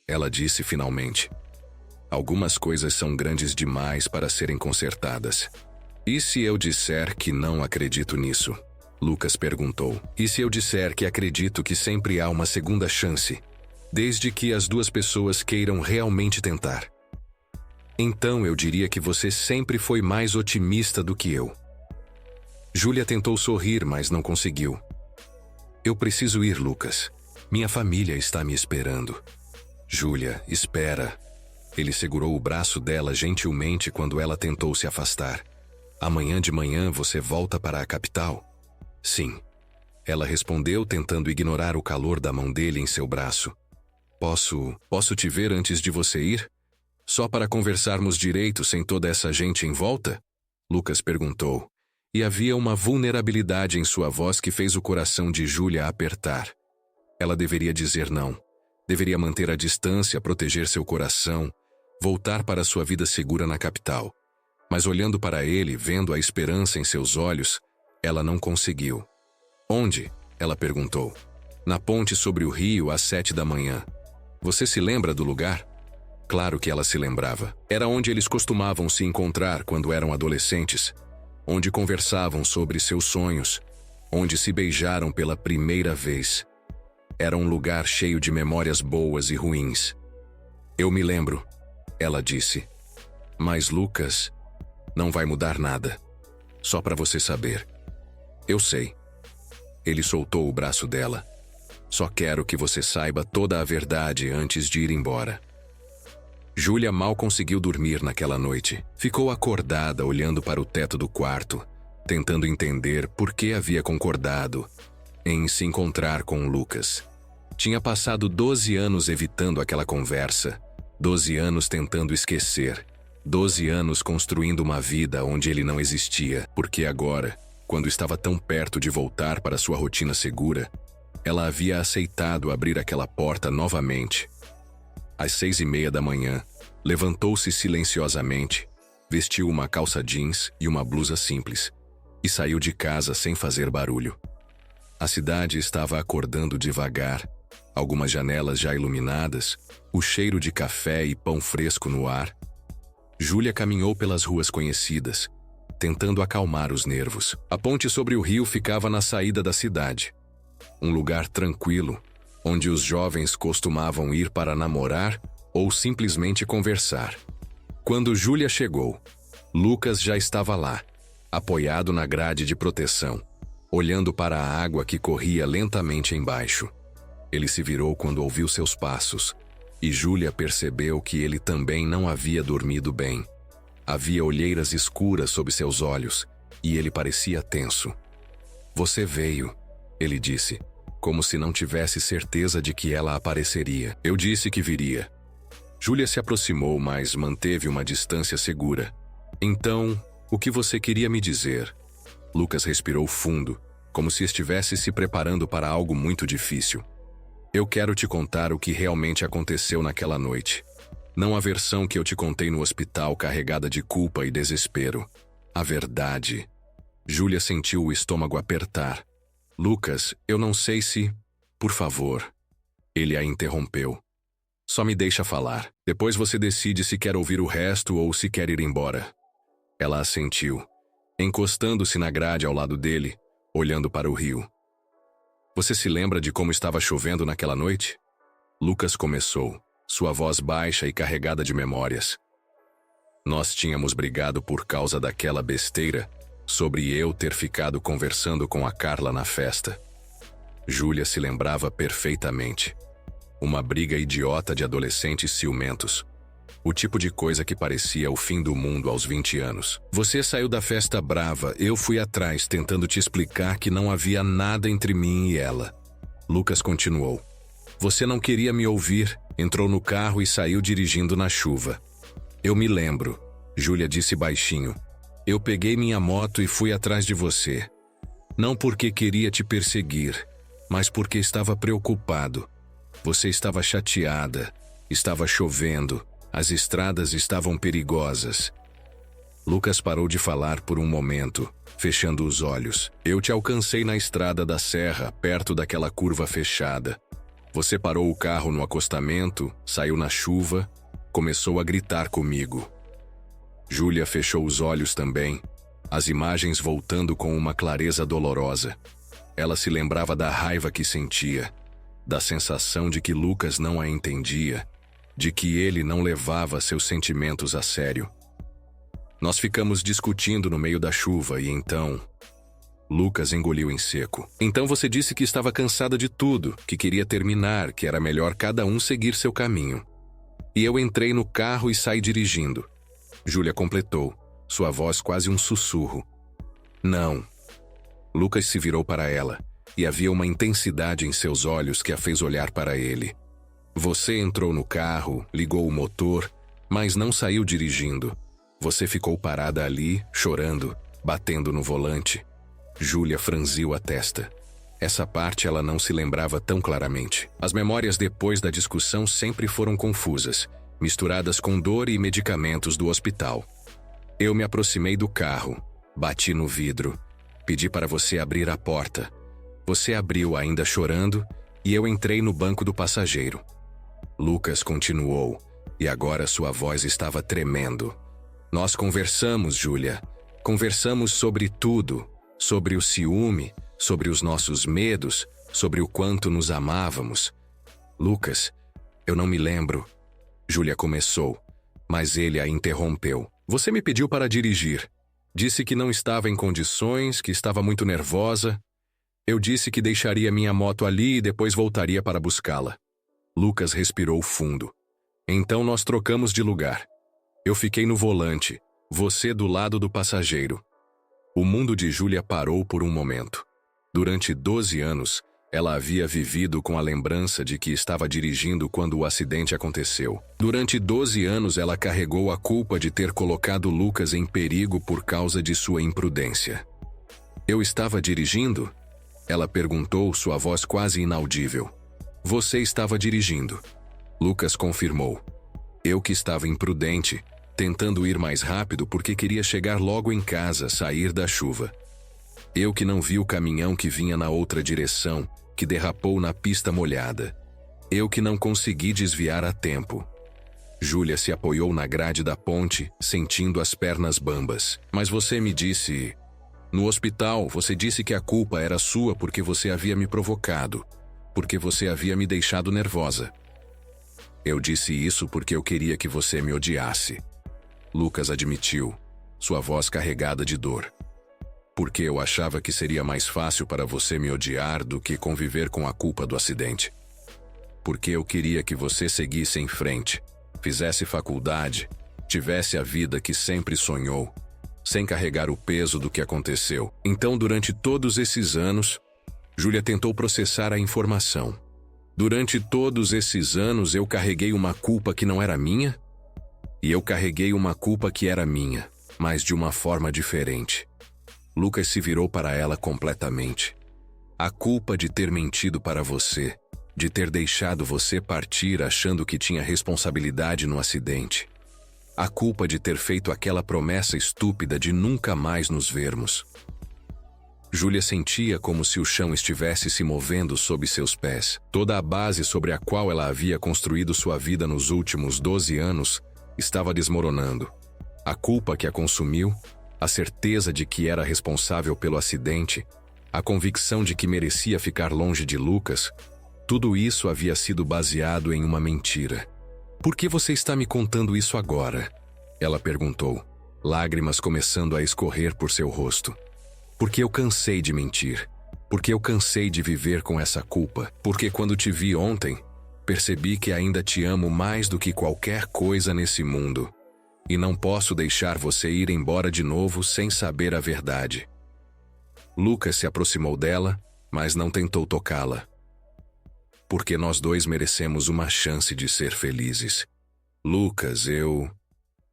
Ela disse finalmente. Algumas coisas são grandes demais para serem consertadas. E se eu disser que não acredito nisso? Lucas perguntou. E se eu disser que acredito que sempre há uma segunda chance, desde que as duas pessoas queiram realmente tentar? Então eu diria que você sempre foi mais otimista do que eu. Júlia tentou sorrir, mas não conseguiu. Eu preciso ir, Lucas. Minha família está me esperando. Júlia, espera. Ele segurou o braço dela gentilmente quando ela tentou se afastar. Amanhã de manhã você volta para a capital? Sim. Ela respondeu, tentando ignorar o calor da mão dele em seu braço. Posso te ver antes de você ir? Só para conversarmos direito sem toda essa gente em volta? Lucas perguntou. E havia uma vulnerabilidade em sua voz que fez o coração de Júlia apertar. Ela deveria dizer não. Deveria manter a distância, proteger seu coração, voltar para sua vida segura na capital. Mas olhando para ele, vendo a esperança em seus olhos, ela não conseguiu. Onde? Ela perguntou. Na ponte sobre o rio às 7 da manhã. Você se lembra do lugar? Claro que ela se lembrava. Era onde eles costumavam se encontrar quando eram adolescentes, onde conversavam sobre seus sonhos, onde se beijaram pela primeira vez. Era um lugar cheio de memórias boas e ruins. Eu me lembro, ela disse. Mas Lucas, não vai mudar nada. Só para você saber. Eu sei. Ele soltou o braço dela. Só quero que você saiba toda a verdade antes de ir embora. Júlia mal conseguiu dormir naquela noite. Ficou acordada olhando para o teto do quarto, tentando entender por que havia concordado em se encontrar com Lucas. Tinha passado 12 anos evitando aquela conversa, 12 anos tentando esquecer, 12 anos construindo uma vida onde ele não existia, porque agora, quando estava tão perto de voltar para sua rotina segura, Ela havia aceitado abrir aquela porta novamente. Às 6:30 da manhã, levantou-se silenciosamente, vestiu uma calça jeans e uma blusa simples, e saiu de casa sem fazer barulho. A cidade estava acordando devagar, algumas janelas já iluminadas, o cheiro de café e pão fresco no ar. Júlia caminhou pelas ruas conhecidas, tentando acalmar os nervos. A ponte sobre o rio ficava na saída da cidade. Um lugar tranquilo, onde os jovens costumavam ir para namorar ou simplesmente conversar. Quando Júlia chegou, Lucas já estava lá, apoiado na grade de proteção, olhando para a água que corria lentamente embaixo. Ele se virou quando ouviu seus passos, e Júlia percebeu que ele também não havia dormido bem. Havia olheiras escuras sob seus olhos, e ele parecia tenso. "Você veio", ele disse, como se não tivesse certeza de que ela apareceria. "Eu disse que viria." Júlia se aproximou, mas manteve uma distância segura. "Então, o que você queria me dizer?" Lucas respirou fundo, como se estivesse se preparando para algo muito difícil. "Eu quero te contar o que realmente aconteceu naquela noite. Não a versão que eu te contei no hospital carregada de culpa e desespero. A verdade." Júlia sentiu o estômago apertar. "Lucas, eu não sei se... Por favor." Ele a interrompeu. "Só me deixa falar. Depois você decide se quer ouvir o resto ou se quer ir embora." Ela assentiu, encostando-se na grade ao lado dele, olhando para o rio. "Você se lembra de como estava chovendo naquela noite?" Lucas começou, sua voz baixa e carregada de memórias. "Nós tínhamos brigado por causa daquela besteira sobre eu ter ficado conversando com a Carla na festa." Júlia se lembrava perfeitamente. Uma briga idiota de adolescentes ciumentos. O tipo de coisa que parecia o fim do mundo aos 20 anos. "Você saiu da festa brava, eu fui atrás tentando te explicar que não havia nada entre mim e ela." Lucas continuou. "Você não queria me ouvir, entrou no carro e saiu dirigindo na chuva." "Eu me lembro", Júlia disse baixinho. "Eu peguei minha moto e fui atrás de você. Não porque queria te perseguir, mas porque estava preocupado. Você estava chateada, estava chovendo, as estradas estavam perigosas." Lucas parou de falar por um momento, fechando os olhos. "Eu te alcancei na estrada da serra, perto daquela curva fechada. Você parou o carro no acostamento, saiu na chuva, começou a gritar comigo." Júlia fechou os olhos também, as imagens voltando com uma clareza dolorosa. Ela se lembrava da raiva que sentia, da sensação de que Lucas não a entendia, de que ele não levava seus sentimentos a sério. "Nós ficamos discutindo no meio da chuva e então..." Lucas engoliu em seco. "Então você disse que estava cansada de tudo, que queria terminar, que era melhor cada um seguir seu caminho. E eu entrei no carro e saí dirigindo." Júlia completou, sua voz quase um sussurro. "Não." Lucas se virou para ela, e havia uma intensidade em seus olhos que a fez olhar para ele. "Você entrou no carro, ligou o motor, mas não saiu dirigindo. Você ficou parada ali, chorando, batendo no volante." Júlia franziu a testa. Essa parte ela não se lembrava tão claramente. As memórias depois da discussão sempre foram confusas, misturadas com dor e medicamentos do hospital. "Eu me aproximei do carro, bati no vidro, pedi para você abrir a porta. Você abriu ainda chorando e eu entrei no banco do passageiro." Lucas continuou, e agora sua voz estava tremendo. "Nós conversamos, Júlia. Conversamos sobre tudo, sobre o ciúme, sobre os nossos medos, sobre o quanto nos amávamos." "Lucas, eu não me lembro." Júlia começou, mas ele a interrompeu. "Você me pediu para dirigir. Disse que não estava em condições, que estava muito nervosa. Eu disse que deixaria minha moto ali e depois voltaria para buscá-la." Lucas respirou fundo. "Então nós trocamos de lugar. Eu fiquei no volante, você do lado do passageiro." O mundo de Júlia parou por um momento. Durante 12 anos, ela havia vivido com a lembrança de que estava dirigindo quando o acidente aconteceu. Durante 12 anos, ela carregou a culpa de ter colocado Lucas em perigo por causa de sua imprudência. "Eu estava dirigindo?" Ela perguntou, sua voz quase inaudível. Você estava dirigindo. Lucas confirmou. Eu que estava imprudente, tentando ir mais rápido porque queria chegar logo em casa, sair da chuva. Eu que não vi o caminhão que vinha na outra direção, que derrapou na pista molhada. Eu que não consegui desviar a tempo. Júlia se apoiou na grade da ponte, sentindo as pernas bambas. Mas você me disse... No hospital, você disse que a culpa era sua porque você havia me provocado, porque você havia me deixado nervosa. Eu disse isso porque eu queria que você me odiasse. Lucas admitiu, sua voz carregada de dor. Porque eu achava que seria mais fácil para você me odiar do que conviver com a culpa do acidente. Porque eu queria que você seguisse em frente, fizesse faculdade, tivesse a vida que sempre sonhou, sem carregar o peso do que aconteceu. Então, durante todos esses anos, Júlia tentou processar a informação. Durante todos esses anos, eu carreguei uma culpa que não era minha? E eu carreguei uma culpa que era minha, mas de uma forma diferente. Lucas se virou para ela completamente. A culpa de ter mentido para você, de ter deixado você partir achando que tinha responsabilidade no acidente. A culpa de ter feito aquela promessa estúpida de nunca mais nos vermos. Júlia sentia como se o chão estivesse se movendo sob seus pés. Toda a base sobre a qual ela havia construído sua vida nos últimos 12 anos estava desmoronando. A culpa que a consumiu, a certeza de que era responsável pelo acidente, a convicção de que merecia ficar longe de Lucas, tudo isso havia sido baseado em uma mentira. Por que você está me contando isso agora? Ela perguntou, lágrimas começando a escorrer por seu rosto. Porque eu cansei de mentir. Porque eu cansei de viver com essa culpa. Porque quando te vi ontem, percebi que ainda te amo mais do que qualquer coisa nesse mundo. E não posso deixar você ir embora de novo sem saber a verdade. Lucas se aproximou dela, mas não tentou tocá-la. Porque nós dois merecemos uma chance de ser felizes. Lucas,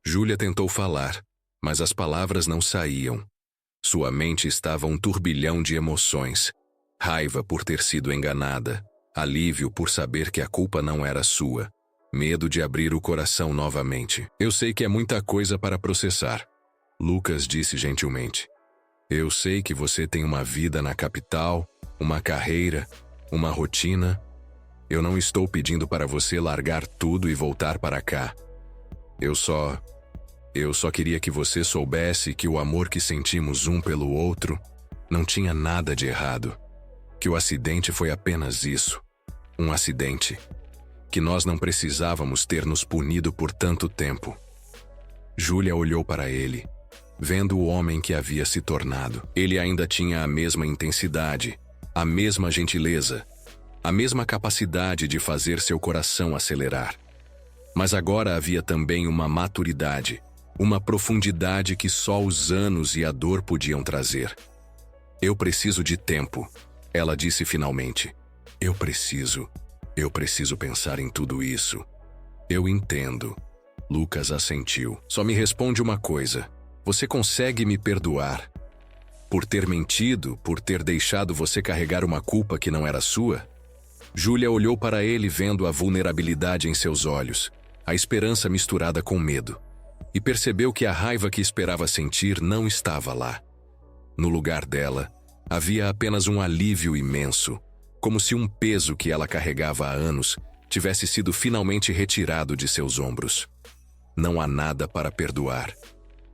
Júlia tentou falar, mas as palavras não saíam. Sua mente estava um turbilhão de emoções. Raiva por ter sido enganada, alívio por saber que a culpa não era sua, medo de abrir o coração novamente. Eu sei que é muita coisa para processar, Lucas disse gentilmente. Eu sei que você tem uma vida na capital, uma carreira, uma rotina. Eu não estou pedindo para você largar tudo e voltar para cá. Eu só queria que você soubesse que o amor que sentimos um pelo outro não tinha nada de errado. Que o acidente foi apenas isso. Um acidente. Que nós não precisávamos ter nos punido por tanto tempo. Júlia olhou para ele, vendo o homem que havia se tornado. Ele ainda tinha a mesma intensidade, a mesma gentileza, a mesma capacidade de fazer seu coração acelerar. Mas agora havia também uma maturidade, uma profundidade que só os anos e a dor podiam trazer. Eu preciso de tempo, ela disse finalmente. Eu preciso pensar em tudo isso. Eu entendo. Lucas assentiu. Só me responde uma coisa. Você consegue me perdoar? Por ter mentido, por ter deixado você carregar uma culpa que não era sua? Júlia olhou para ele vendo a vulnerabilidade em seus olhos, a esperança misturada com medo, e percebeu que a raiva que esperava sentir não estava lá. No lugar dela, havia apenas um alívio imenso, como se um peso que ela carregava há anos tivesse sido finalmente retirado de seus ombros. Não há nada para perdoar,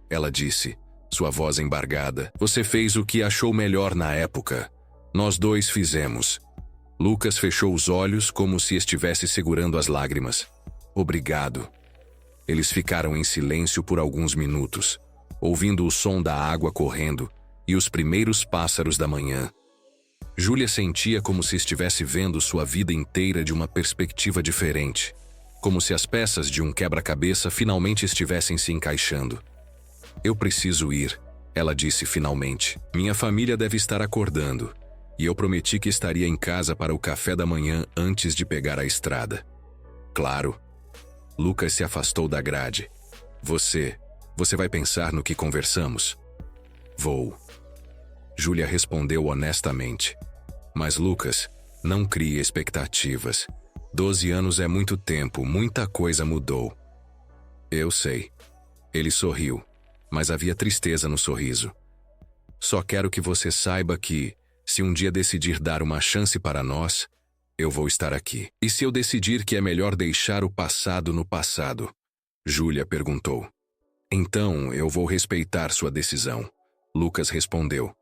ela disse, sua voz embargada. Você fez o que achou melhor na época. Nós dois fizemos. Lucas fechou os olhos como se estivesse segurando as lágrimas. Obrigado. Eles ficaram em silêncio por alguns minutos, ouvindo o som da água correndo e os primeiros pássaros da manhã. Júlia sentia como se estivesse vendo sua vida inteira de uma perspectiva diferente, como se as peças de um quebra-cabeça finalmente estivessem se encaixando. Eu preciso ir, ela disse finalmente. Minha família deve estar acordando. E eu prometi que estaria em casa para o café da manhã antes de pegar a estrada. Claro. Lucas se afastou da grade. Você vai pensar no que conversamos? Vou. Júlia respondeu honestamente. Mas Lucas, não crie expectativas. 12 anos é muito tempo, muita coisa mudou. Eu sei. Ele sorriu, mas havia tristeza no sorriso. Só quero que você saiba que, se um dia decidir dar uma chance para nós, eu vou estar aqui. E se eu decidir que é melhor deixar o passado no passado? Júlia perguntou. Então eu vou respeitar sua decisão, Lucas respondeu.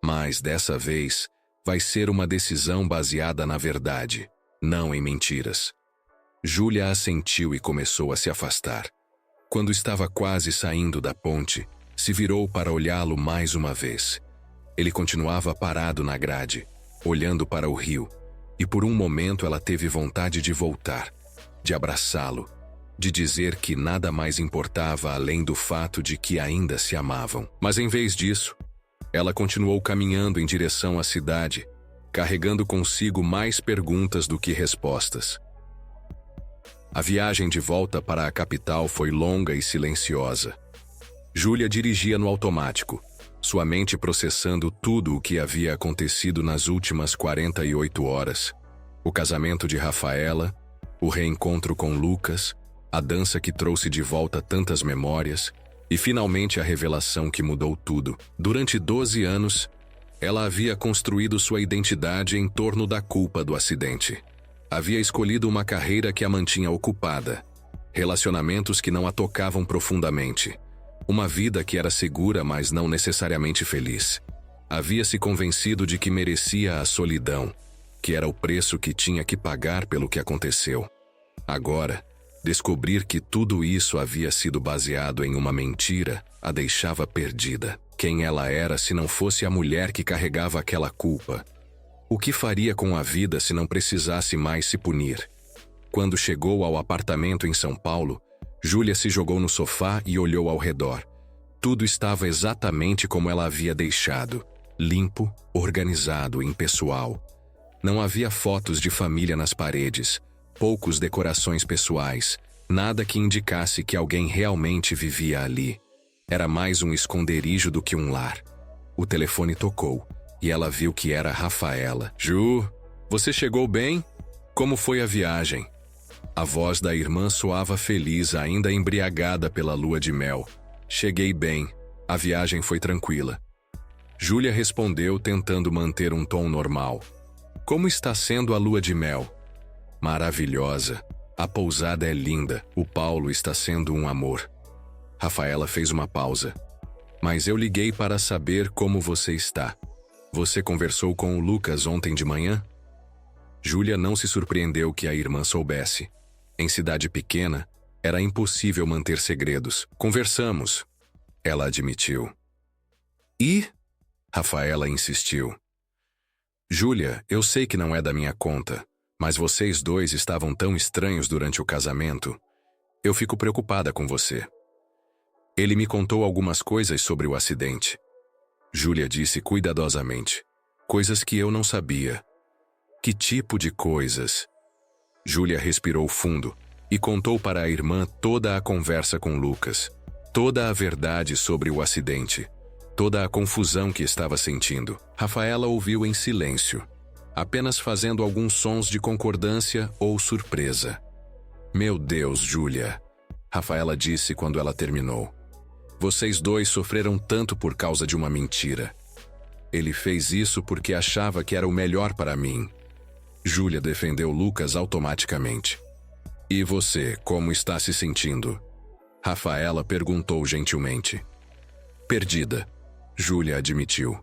Mas dessa vez, vai ser uma decisão baseada na verdade, não em mentiras. Júlia assentiu e começou a se afastar. Quando estava quase saindo da ponte, se virou para olhá-lo mais uma vez. Ele continuava parado na grade, olhando para o rio, e por um momento ela teve vontade de voltar, de abraçá-lo, de dizer que nada mais importava além do fato de que ainda se amavam. Mas em vez disso, ela continuou caminhando em direção à cidade, carregando consigo mais perguntas do que respostas. A viagem de volta para a capital foi longa e silenciosa. Júlia dirigia no automático, sua mente processando tudo o que havia acontecido nas últimas 48 horas. O casamento de Rafaela, o reencontro com Lucas, a dança que trouxe de volta tantas memórias e finalmente a revelação que mudou tudo. Durante 12 anos, ela havia construído sua identidade em torno da culpa do acidente. Havia escolhido uma carreira que a mantinha ocupada, relacionamentos que não a tocavam profundamente, uma vida que era segura, mas não necessariamente feliz. Havia se convencido de que merecia a solidão, que era o preço que tinha que pagar pelo que aconteceu. Agora, descobrir que tudo isso havia sido baseado em uma mentira a deixava perdida. Quem ela era se não fosse a mulher que carregava aquela culpa? O que faria com a vida se não precisasse mais se punir? Quando chegou ao apartamento em São Paulo, Júlia se jogou no sofá e olhou ao redor. Tudo estava exatamente como ela havia deixado, limpo, organizado, impessoal. Não havia fotos de família nas paredes, poucos decorações pessoais, nada que indicasse que alguém realmente vivia ali. Era mais um esconderijo do que um lar. O telefone tocou e ela viu que era Rafaela. Ju, você chegou bem? Como foi a viagem? A voz da irmã soava feliz, ainda embriagada pela lua de mel. Cheguei bem. A viagem foi tranquila. Júlia respondeu, tentando manter um tom normal. Como está sendo a lua de mel? Maravilhosa. A pousada é linda. O Paulo está sendo um amor. Rafaela fez uma pausa. Mas eu liguei para saber como você está. Você conversou com o Lucas ontem de manhã? Júlia não se surpreendeu que a irmã soubesse. Em cidade pequena, era impossível manter segredos. Conversamos, ela admitiu. E? Rafaela insistiu. Júlia, eu sei que não é da minha conta, mas vocês dois estavam tão estranhos durante o casamento. Eu fico preocupada com você. Ele me contou algumas coisas sobre o acidente. Júlia disse cuidadosamente. Coisas que eu não sabia. Que tipo de coisas? Júlia respirou fundo e contou para a irmã toda a conversa com Lucas, toda a verdade sobre o acidente, toda a confusão que estava sentindo. Rafaela ouviu em silêncio, apenas fazendo alguns sons de concordância ou surpresa. Meu Deus, Júlia, Rafaela disse quando ela terminou. Vocês dois sofreram tanto por causa de uma mentira. Ele fez isso porque achava que era o melhor para mim. Júlia defendeu Lucas automaticamente. E você, como está se sentindo? Rafaela perguntou gentilmente. Perdida, Júlia admitiu.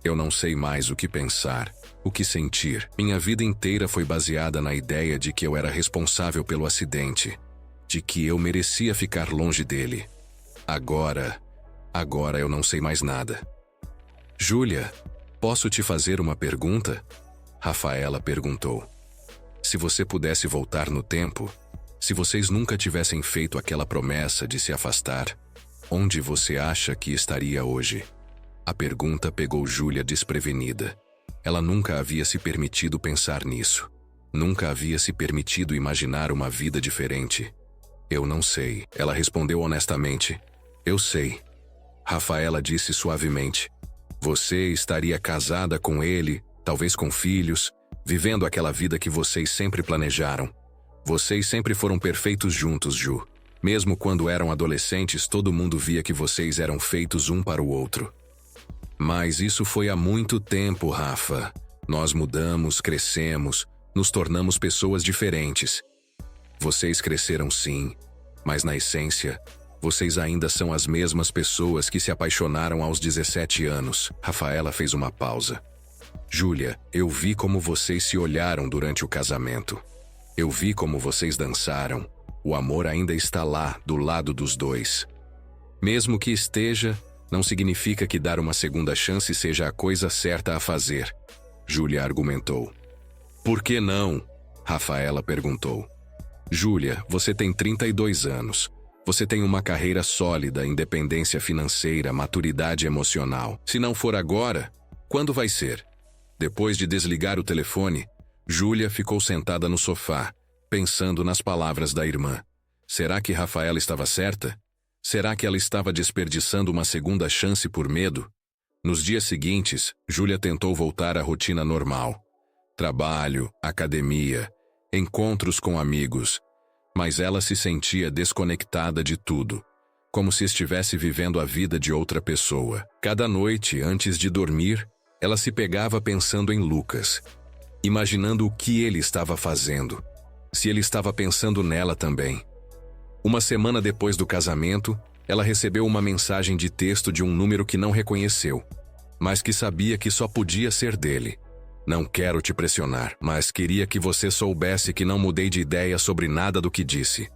Eu não sei mais o que pensar, o que sentir. Minha vida inteira foi baseada na ideia de que eu era responsável pelo acidente, de que eu merecia ficar longe dele. Agora eu não sei mais nada. Júlia, posso te fazer uma pergunta? Rafaela perguntou. Se você pudesse voltar no tempo, se vocês nunca tivessem feito aquela promessa de se afastar, onde você acha que estaria hoje? A pergunta pegou Júlia desprevenida. Ela nunca havia se permitido pensar nisso. Nunca havia se permitido imaginar uma vida diferente. Eu não sei, ela respondeu honestamente. Eu sei. Rafaela disse suavemente. Você estaria casada com ele talvez com filhos, vivendo aquela vida que vocês sempre planejaram. Vocês sempre foram perfeitos juntos, Ju. Mesmo quando eram adolescentes, todo mundo via que vocês eram feitos um para o outro. Mas isso foi há muito tempo, Rafa. Nós mudamos, crescemos, nos tornamos pessoas diferentes. Vocês cresceram sim, mas na essência, vocês ainda são as mesmas pessoas que se apaixonaram aos 17 anos. Rafaela fez uma pausa. Júlia, eu vi como vocês se olharam durante o casamento. Eu vi como vocês dançaram. O amor ainda está lá, do lado dos dois. Mesmo que esteja, não significa que dar uma segunda chance seja a coisa certa a fazer, Júlia argumentou. Por que não? Rafaela perguntou. Júlia, você tem 32 anos. Você tem uma carreira sólida, independência financeira, maturidade emocional. Se não for agora, quando vai ser? Depois de desligar o telefone, Júlia ficou sentada no sofá, pensando nas palavras da irmã. Será que Rafaela estava certa? Será que ela estava desperdiçando uma segunda chance por medo? Nos dias seguintes, Júlia tentou voltar à rotina normal. Trabalho, academia, encontros com amigos. Mas ela se sentia desconectada de tudo, como se estivesse vivendo a vida de outra pessoa. Cada noite, antes de dormir, ela se pegava pensando em Lucas, imaginando o que ele estava fazendo, se ele estava pensando nela também. Uma semana depois do casamento, ela recebeu uma mensagem de texto de um número que não reconheceu, mas que sabia que só podia ser dele. Não quero te pressionar, mas queria que você soubesse que não mudei de ideia sobre nada do que disse.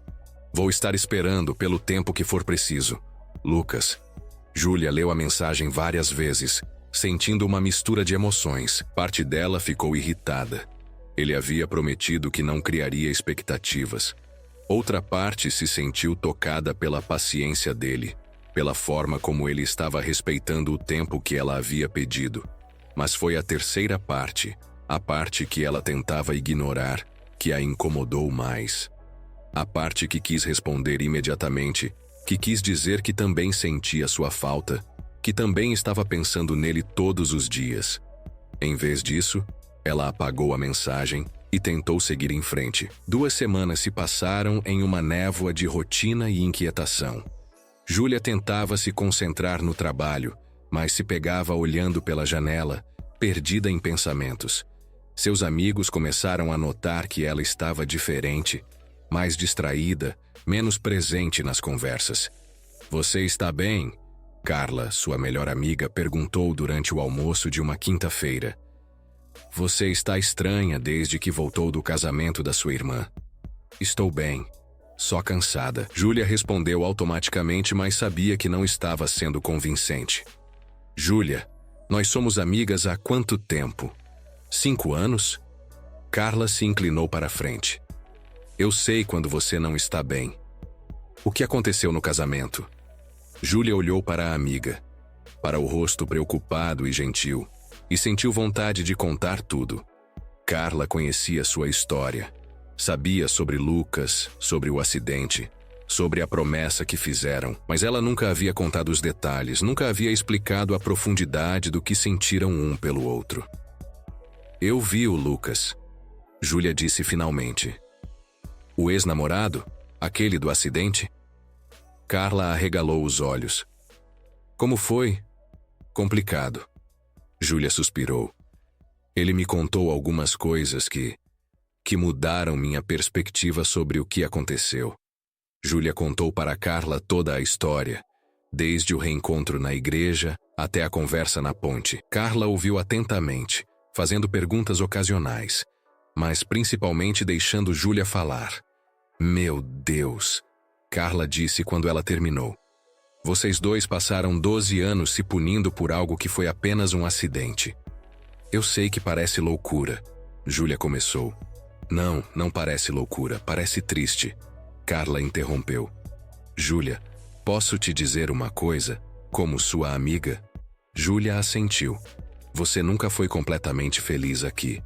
Vou estar esperando pelo tempo que for preciso. Lucas. Júlia leu a mensagem várias vezes, sentindo uma mistura de emoções. Parte dela ficou irritada. Ele havia prometido que não criaria expectativas. Outra parte se sentiu tocada pela paciência dele, pela forma como ele estava respeitando o tempo que ela havia pedido. Mas foi a terceira parte, a parte que ela tentava ignorar, que a incomodou mais. A parte que quis responder imediatamente, que quis dizer que também sentia sua falta, que também estava pensando nele todos os dias. Em vez disso, ela apagou a mensagem e tentou seguir em frente. 2 semanas se passaram em uma névoa de rotina e inquietação. Júlia tentava se concentrar no trabalho, mas se pegava olhando pela janela, perdida em pensamentos. Seus amigos começaram a notar que ela estava diferente, mais distraída, menos presente nas conversas. Você está bem? Carla, sua melhor amiga, perguntou durante o almoço de uma quinta-feira. Você está estranha desde que voltou do casamento da sua irmã. Estou bem, só cansada. Júlia respondeu automaticamente, mas sabia que não estava sendo convincente. Júlia, nós somos amigas há quanto tempo? 5 anos? Carla se inclinou para a frente. Eu sei quando você não está bem. O que aconteceu no casamento? Júlia olhou para a amiga, para o rosto preocupado e gentil, e sentiu vontade de contar tudo. Carla conhecia sua história. Sabia sobre Lucas, sobre o acidente, sobre a promessa que fizeram, mas ela nunca havia contado os detalhes, nunca havia explicado a profundidade do que sentiram um pelo outro. Eu vi o Lucas, Júlia disse finalmente. O ex-namorado? Aquele do acidente? Carla arregalou os olhos. Como foi? Complicado. Júlia suspirou. Ele me contou algumas coisas que mudaram minha perspectiva sobre o que aconteceu. Júlia contou para Carla toda a história, desde o reencontro na igreja até a conversa na ponte. Carla ouviu atentamente, fazendo perguntas ocasionais, mas principalmente deixando Júlia falar. Meu Deus, Carla disse quando ela terminou. Vocês dois passaram 12 anos se punindo por algo que foi apenas um acidente. Eu sei que parece loucura, Júlia começou. Não parece loucura, parece triste. Carla interrompeu. Júlia, posso te dizer uma coisa, como sua amiga? Júlia assentiu. Você nunca foi completamente feliz aqui.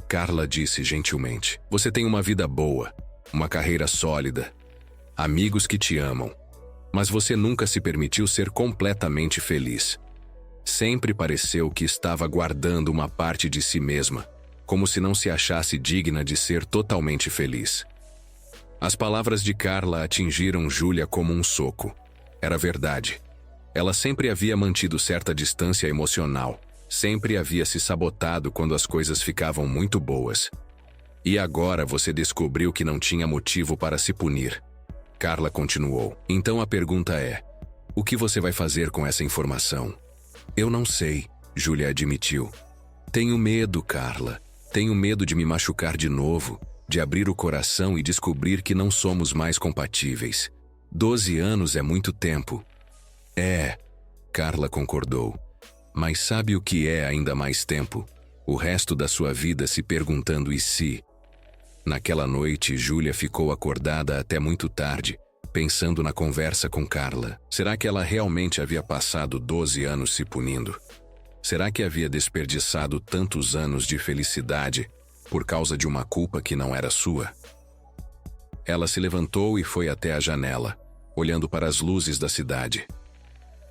Carla disse gentilmente. Você tem uma vida boa, uma carreira sólida, amigos que te amam. Mas você nunca se permitiu ser completamente feliz. Sempre pareceu que estava guardando uma parte de si mesma, como se não se achasse digna de ser totalmente feliz. As palavras de Carla atingiram Júlia como um soco. Era verdade. Ela sempre havia mantido certa distância emocional, sempre havia se sabotado quando as coisas ficavam muito boas. E agora você descobriu que não tinha motivo para se punir. Carla continuou. Então a pergunta é: o que você vai fazer com essa informação? Eu não sei, Júlia admitiu. Tenho medo, Carla. Tenho medo de me machucar de novo, de abrir o coração e descobrir que não somos mais compatíveis. 12 anos é muito tempo. É, Carla concordou. Mas sabe o que é ainda mais tempo? O resto da sua vida se perguntando e se. Naquela noite, Júlia ficou acordada até muito tarde, pensando na conversa com Carla. Será que ela realmente havia passado 12 anos se punindo? Será que havia desperdiçado tantos anos de felicidade por causa de uma culpa que não era sua? Ela se levantou e foi até a janela, olhando para as luzes da cidade.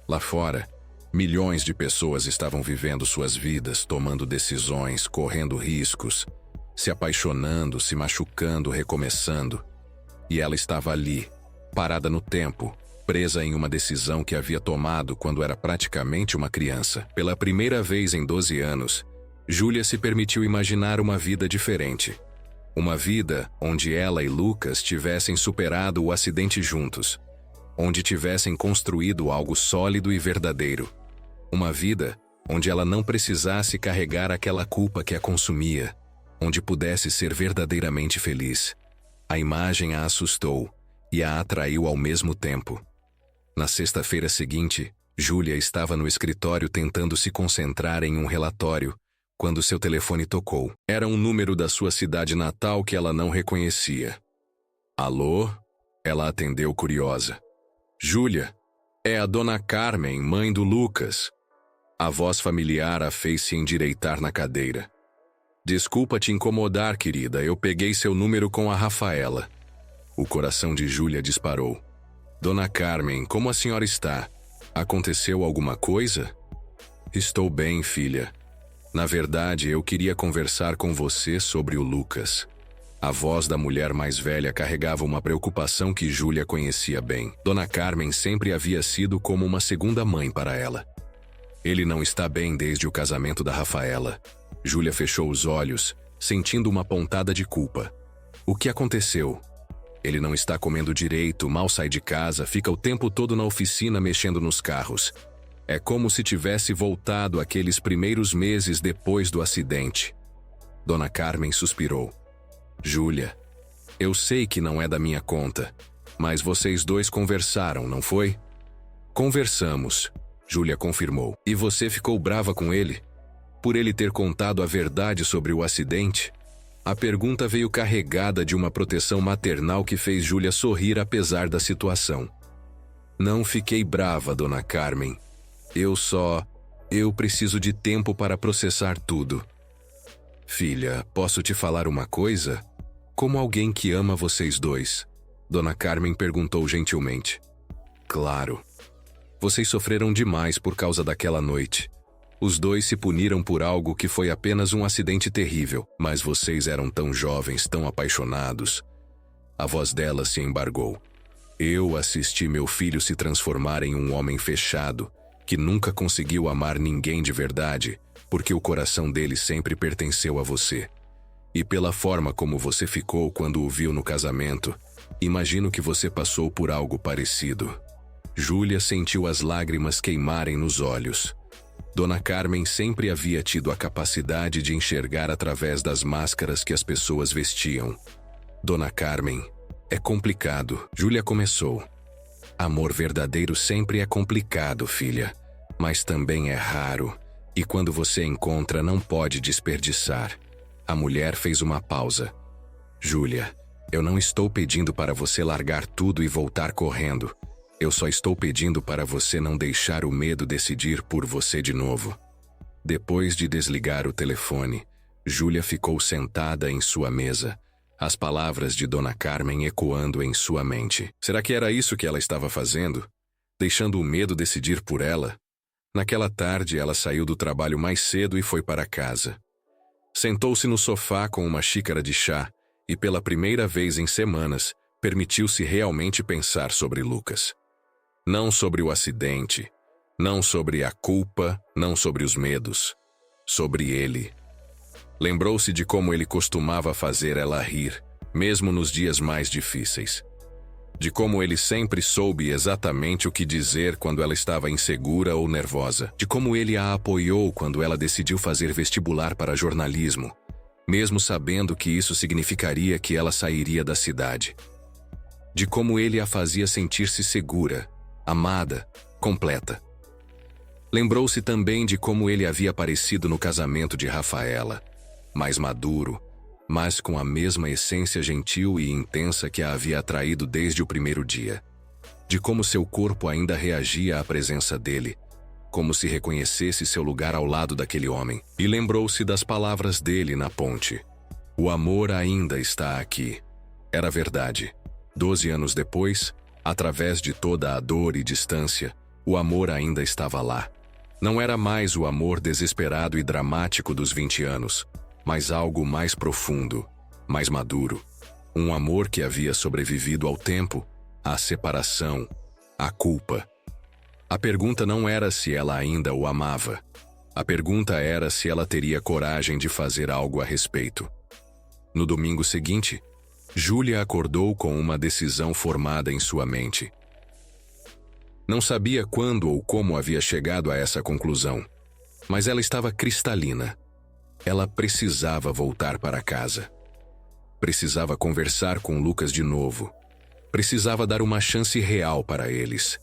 Lá fora, milhões de pessoas estavam vivendo suas vidas, tomando decisões, correndo riscos, se apaixonando, se machucando, recomeçando. E ela estava ali, parada no tempo, presa em uma decisão que havia tomado quando era praticamente uma criança. Pela primeira vez em 12 anos, Júlia se permitiu imaginar uma vida diferente. Uma vida onde ela e Lucas tivessem superado o acidente juntos, onde tivessem construído algo sólido e verdadeiro. Uma vida onde ela não precisasse carregar aquela culpa que a consumia, onde pudesse ser verdadeiramente feliz. A imagem a assustou e a atraiu ao mesmo tempo. Na sexta-feira seguinte, Júlia estava no escritório tentando se concentrar em um relatório, quando seu telefone tocou. Era um número da sua cidade natal que ela não reconhecia. Alô? Ela atendeu curiosa. Júlia, é a dona Carmen, mãe do Lucas. A voz familiar a fez se endireitar na cadeira. Desculpa te incomodar, querida, eu peguei seu número com a Rafaela. O coração de Júlia disparou. Dona Carmen, como a senhora está? Aconteceu alguma coisa? Estou bem, filha. Na verdade, eu queria conversar com você sobre o Lucas. A voz da mulher mais velha carregava uma preocupação que Júlia conhecia bem. Dona Carmen sempre havia sido como uma segunda mãe para ela. Ele não está bem desde o casamento da Rafaela. Júlia fechou os olhos, sentindo uma pontada de culpa. O que aconteceu? Ele não está comendo direito, mal sai de casa, fica o tempo todo na oficina mexendo nos carros. É como se tivesse voltado aqueles primeiros meses depois do acidente. Dona Carmen suspirou. Júlia, eu sei que não é da minha conta, mas vocês dois conversaram, não foi? Conversamos, Júlia confirmou. E você ficou brava com ele? Por ele ter contado a verdade sobre o acidente? A pergunta veio carregada de uma proteção maternal que fez Júlia sorrir apesar da situação. Não fiquei brava, dona Carmen. Eu preciso de tempo para processar tudo. Filha, posso te falar uma coisa? Como alguém que ama vocês dois, dona Carmen perguntou gentilmente. Claro. Vocês sofreram demais por causa daquela noite. Os dois se puniram por algo que foi apenas um acidente terrível, mas vocês eram tão jovens, tão apaixonados. A voz dela se embargou. Eu assisti meu filho se transformar em um homem fechado, que nunca conseguiu amar ninguém de verdade, porque o coração dele sempre pertenceu a você. E pela forma como você ficou quando o viu no casamento, imagino que você passou por algo parecido. Júlia sentiu as lágrimas queimarem nos olhos. Dona Carmen sempre havia tido a capacidade de enxergar através das máscaras que as pessoas vestiam. Dona Carmen, é complicado. Júlia começou. Amor verdadeiro sempre é complicado, filha, mas também é raro, e quando você encontra não pode desperdiçar. A mulher fez uma pausa. Júlia, eu não estou pedindo para você largar tudo e voltar correndo. Eu só estou pedindo para você não deixar o medo decidir por você de novo. Depois de desligar o telefone, Júlia ficou sentada em sua mesa, as palavras de Dona Carmen ecoando em sua mente. Será que era isso que ela estava fazendo? Deixando o medo decidir por ela? Naquela tarde, ela saiu do trabalho mais cedo e foi para casa. Sentou-se no sofá com uma xícara de chá e, pela primeira vez em semanas, permitiu-se realmente pensar sobre Lucas. Não sobre o acidente, não sobre a culpa, não sobre os medos. Sobre ele. Lembrou-se de como ele costumava fazer ela rir, mesmo nos dias mais difíceis. De como ele sempre soube exatamente o que dizer quando ela estava insegura ou nervosa. De como ele a apoiou quando ela decidiu fazer vestibular para jornalismo, mesmo sabendo que isso significaria que ela sairia da cidade. De como ele a fazia sentir-se segura, amada, completa. Lembrou-se também de como ele havia aparecido no casamento de Rafaela, mais maduro, mas com a mesma essência gentil e intensa que a havia atraído desde o primeiro dia. De como seu corpo ainda reagia à presença dele, como se reconhecesse seu lugar ao lado daquele homem. E lembrou-se das palavras dele na ponte. O amor ainda está aqui. Era verdade. 12 anos depois, através de toda a dor e distância, o amor ainda estava lá. Não era mais o amor desesperado e dramático dos 20 anos, mas algo mais profundo, mais maduro. Um amor que havia sobrevivido ao tempo, à separação, à culpa. A pergunta não era se ela ainda o amava. A pergunta era se ela teria coragem de fazer algo a respeito. No domingo seguinte, Júlia acordou com uma decisão formada em sua mente. Não sabia quando ou como havia chegado a essa conclusão, mas ela estava cristalina. Ela precisava voltar para casa. Precisava conversar com Lucas de novo. Precisava dar uma chance real para eles.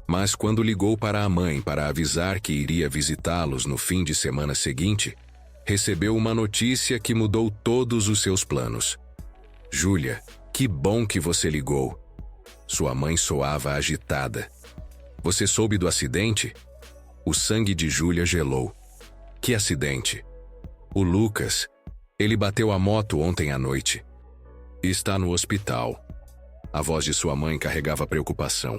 Mas quando ligou para a mãe para avisar que iria visitá-los no fim de semana seguinte, recebeu uma notícia que mudou todos os seus planos. Júlia, que bom que você ligou. Sua mãe soava agitada. Você soube do acidente? O sangue de Júlia gelou. Que acidente? O Lucas. Ele bateu a moto ontem à noite. Está no hospital. A voz de sua mãe carregava preocupação.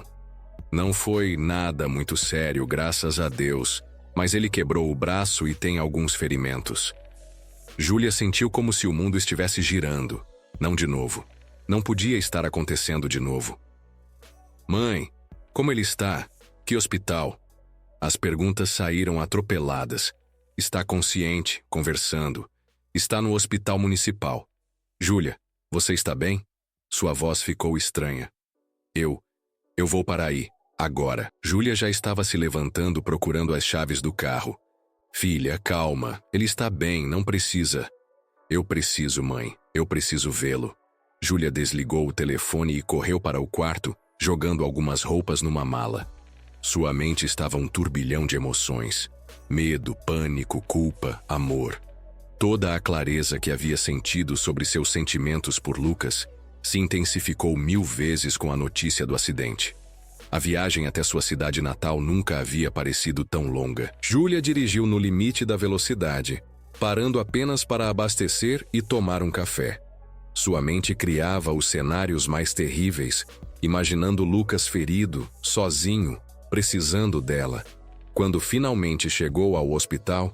Não foi nada muito sério, graças a Deus, mas ele quebrou o braço e tem alguns ferimentos. Júlia sentiu como se o mundo estivesse girando. Não de novo. Não podia estar acontecendo de novo. Mãe, como ele está? Que hospital? As perguntas saíram atropeladas. Está consciente, conversando. Está no hospital municipal. Júlia, você está bem? Sua voz ficou estranha. Eu vou para aí, agora. Júlia já estava se levantando procurando as chaves do carro. Filha, calma. Ele está bem, não precisa. Eu preciso, mãe. Eu preciso vê-lo. Júlia desligou o telefone e correu para o quarto, jogando algumas roupas numa mala. Sua mente estava um turbilhão de emoções. Medo, pânico, culpa, amor. Toda a clareza que havia sentido sobre seus sentimentos por Lucas se intensificou 1000 vezes com a notícia do acidente. A viagem até sua cidade natal nunca havia parecido tão longa. Júlia dirigiu no limite da velocidade, parando apenas para abastecer e tomar um café. Sua mente criava os cenários mais terríveis, imaginando Lucas ferido, sozinho, precisando dela. Quando finalmente chegou ao hospital,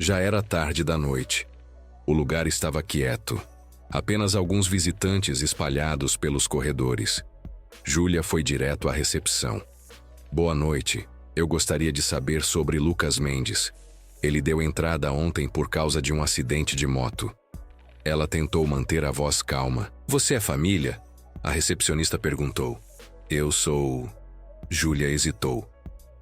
já era tarde da noite. O lugar estava quieto. Apenas alguns visitantes espalhados pelos corredores. Júlia foi direto à recepção. Boa noite. Eu gostaria de saber sobre Lucas Mendes. Ele deu entrada ontem por causa de um acidente de moto. Ela tentou manter a voz calma. Você é família? A recepcionista perguntou. Eu sou... Júlia hesitou.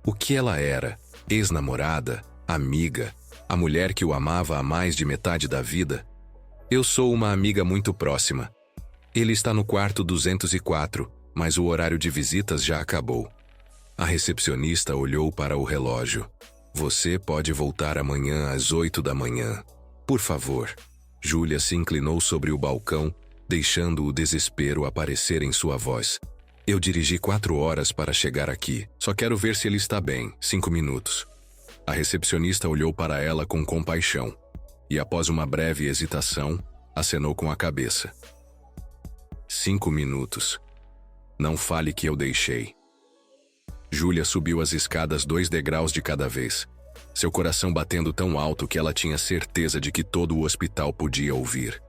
O que ela era? Ex-namorada? Amiga? A mulher que o amava há mais de metade da vida? Eu sou uma amiga muito próxima. Ele está no quarto 204, mas o horário de visitas já acabou. A recepcionista olhou para o relógio. Você pode voltar amanhã às 8 da manhã. Por favor. Júlia se inclinou sobre o balcão, deixando o desespero aparecer em sua voz. Eu dirigi 4 horas para chegar aqui. Só quero ver se ele está bem. 5 minutos. A recepcionista olhou para ela com compaixão e, após uma breve hesitação, acenou com a cabeça. 5 minutos. Não fale que eu deixei. Júlia subiu as escadas 2 degraus de cada vez, seu coração batendo tão alto que ela tinha certeza de que todo o hospital podia ouvir.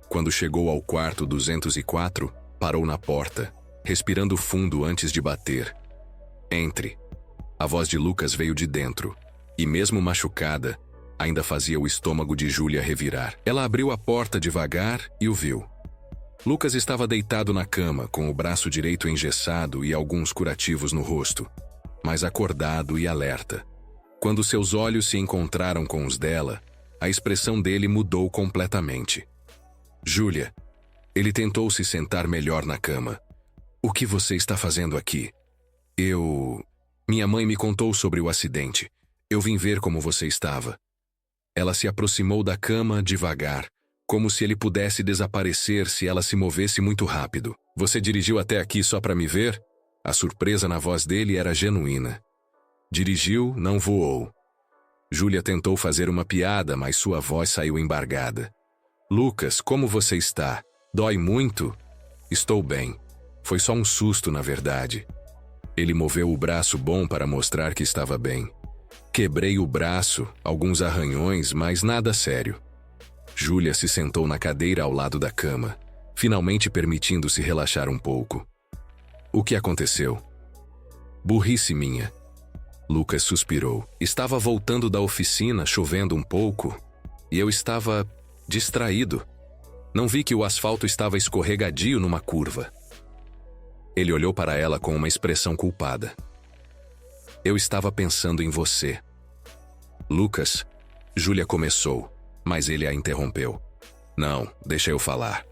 Quando chegou ao quarto 204, parou na porta, respirando fundo antes de bater. Entre. A voz de Lucas veio de dentro, e mesmo machucada, ainda fazia o estômago de Júlia revirar. Ela abriu a porta devagar e o viu. Lucas estava deitado na cama, com o braço direito engessado e alguns curativos no rosto, mas acordado e alerta. Quando seus olhos se encontraram com os dela, a expressão dele mudou completamente. Júlia, ele tentou se sentar melhor na cama. O que você está fazendo aqui? Minha mãe me contou sobre o acidente. Eu vim ver como você estava. Ela se aproximou da cama devagar, como se ele pudesse desaparecer se ela se movesse muito rápido. Você dirigiu até aqui só para me ver? A surpresa na voz dele era genuína. Dirigiu, não voou. Júlia tentou fazer uma piada, mas sua voz saiu embargada. Lucas, como você está? Dói muito? Estou bem. Foi só um susto, na verdade. Ele moveu o braço bom para mostrar que estava bem. Quebrei o braço, alguns arranhões, mas nada sério. Júlia se sentou na cadeira ao lado da cama, finalmente permitindo-se relaxar um pouco. O que aconteceu? Burrice minha. Lucas suspirou. Estava voltando da oficina, chovendo um pouco, e eu estava distraído. Não vi que o asfalto estava escorregadio numa curva. Ele olhou para ela com uma expressão culpada. Eu estava pensando em você. Lucas, Júlia começou, mas ele a interrompeu. Não, deixa eu falar.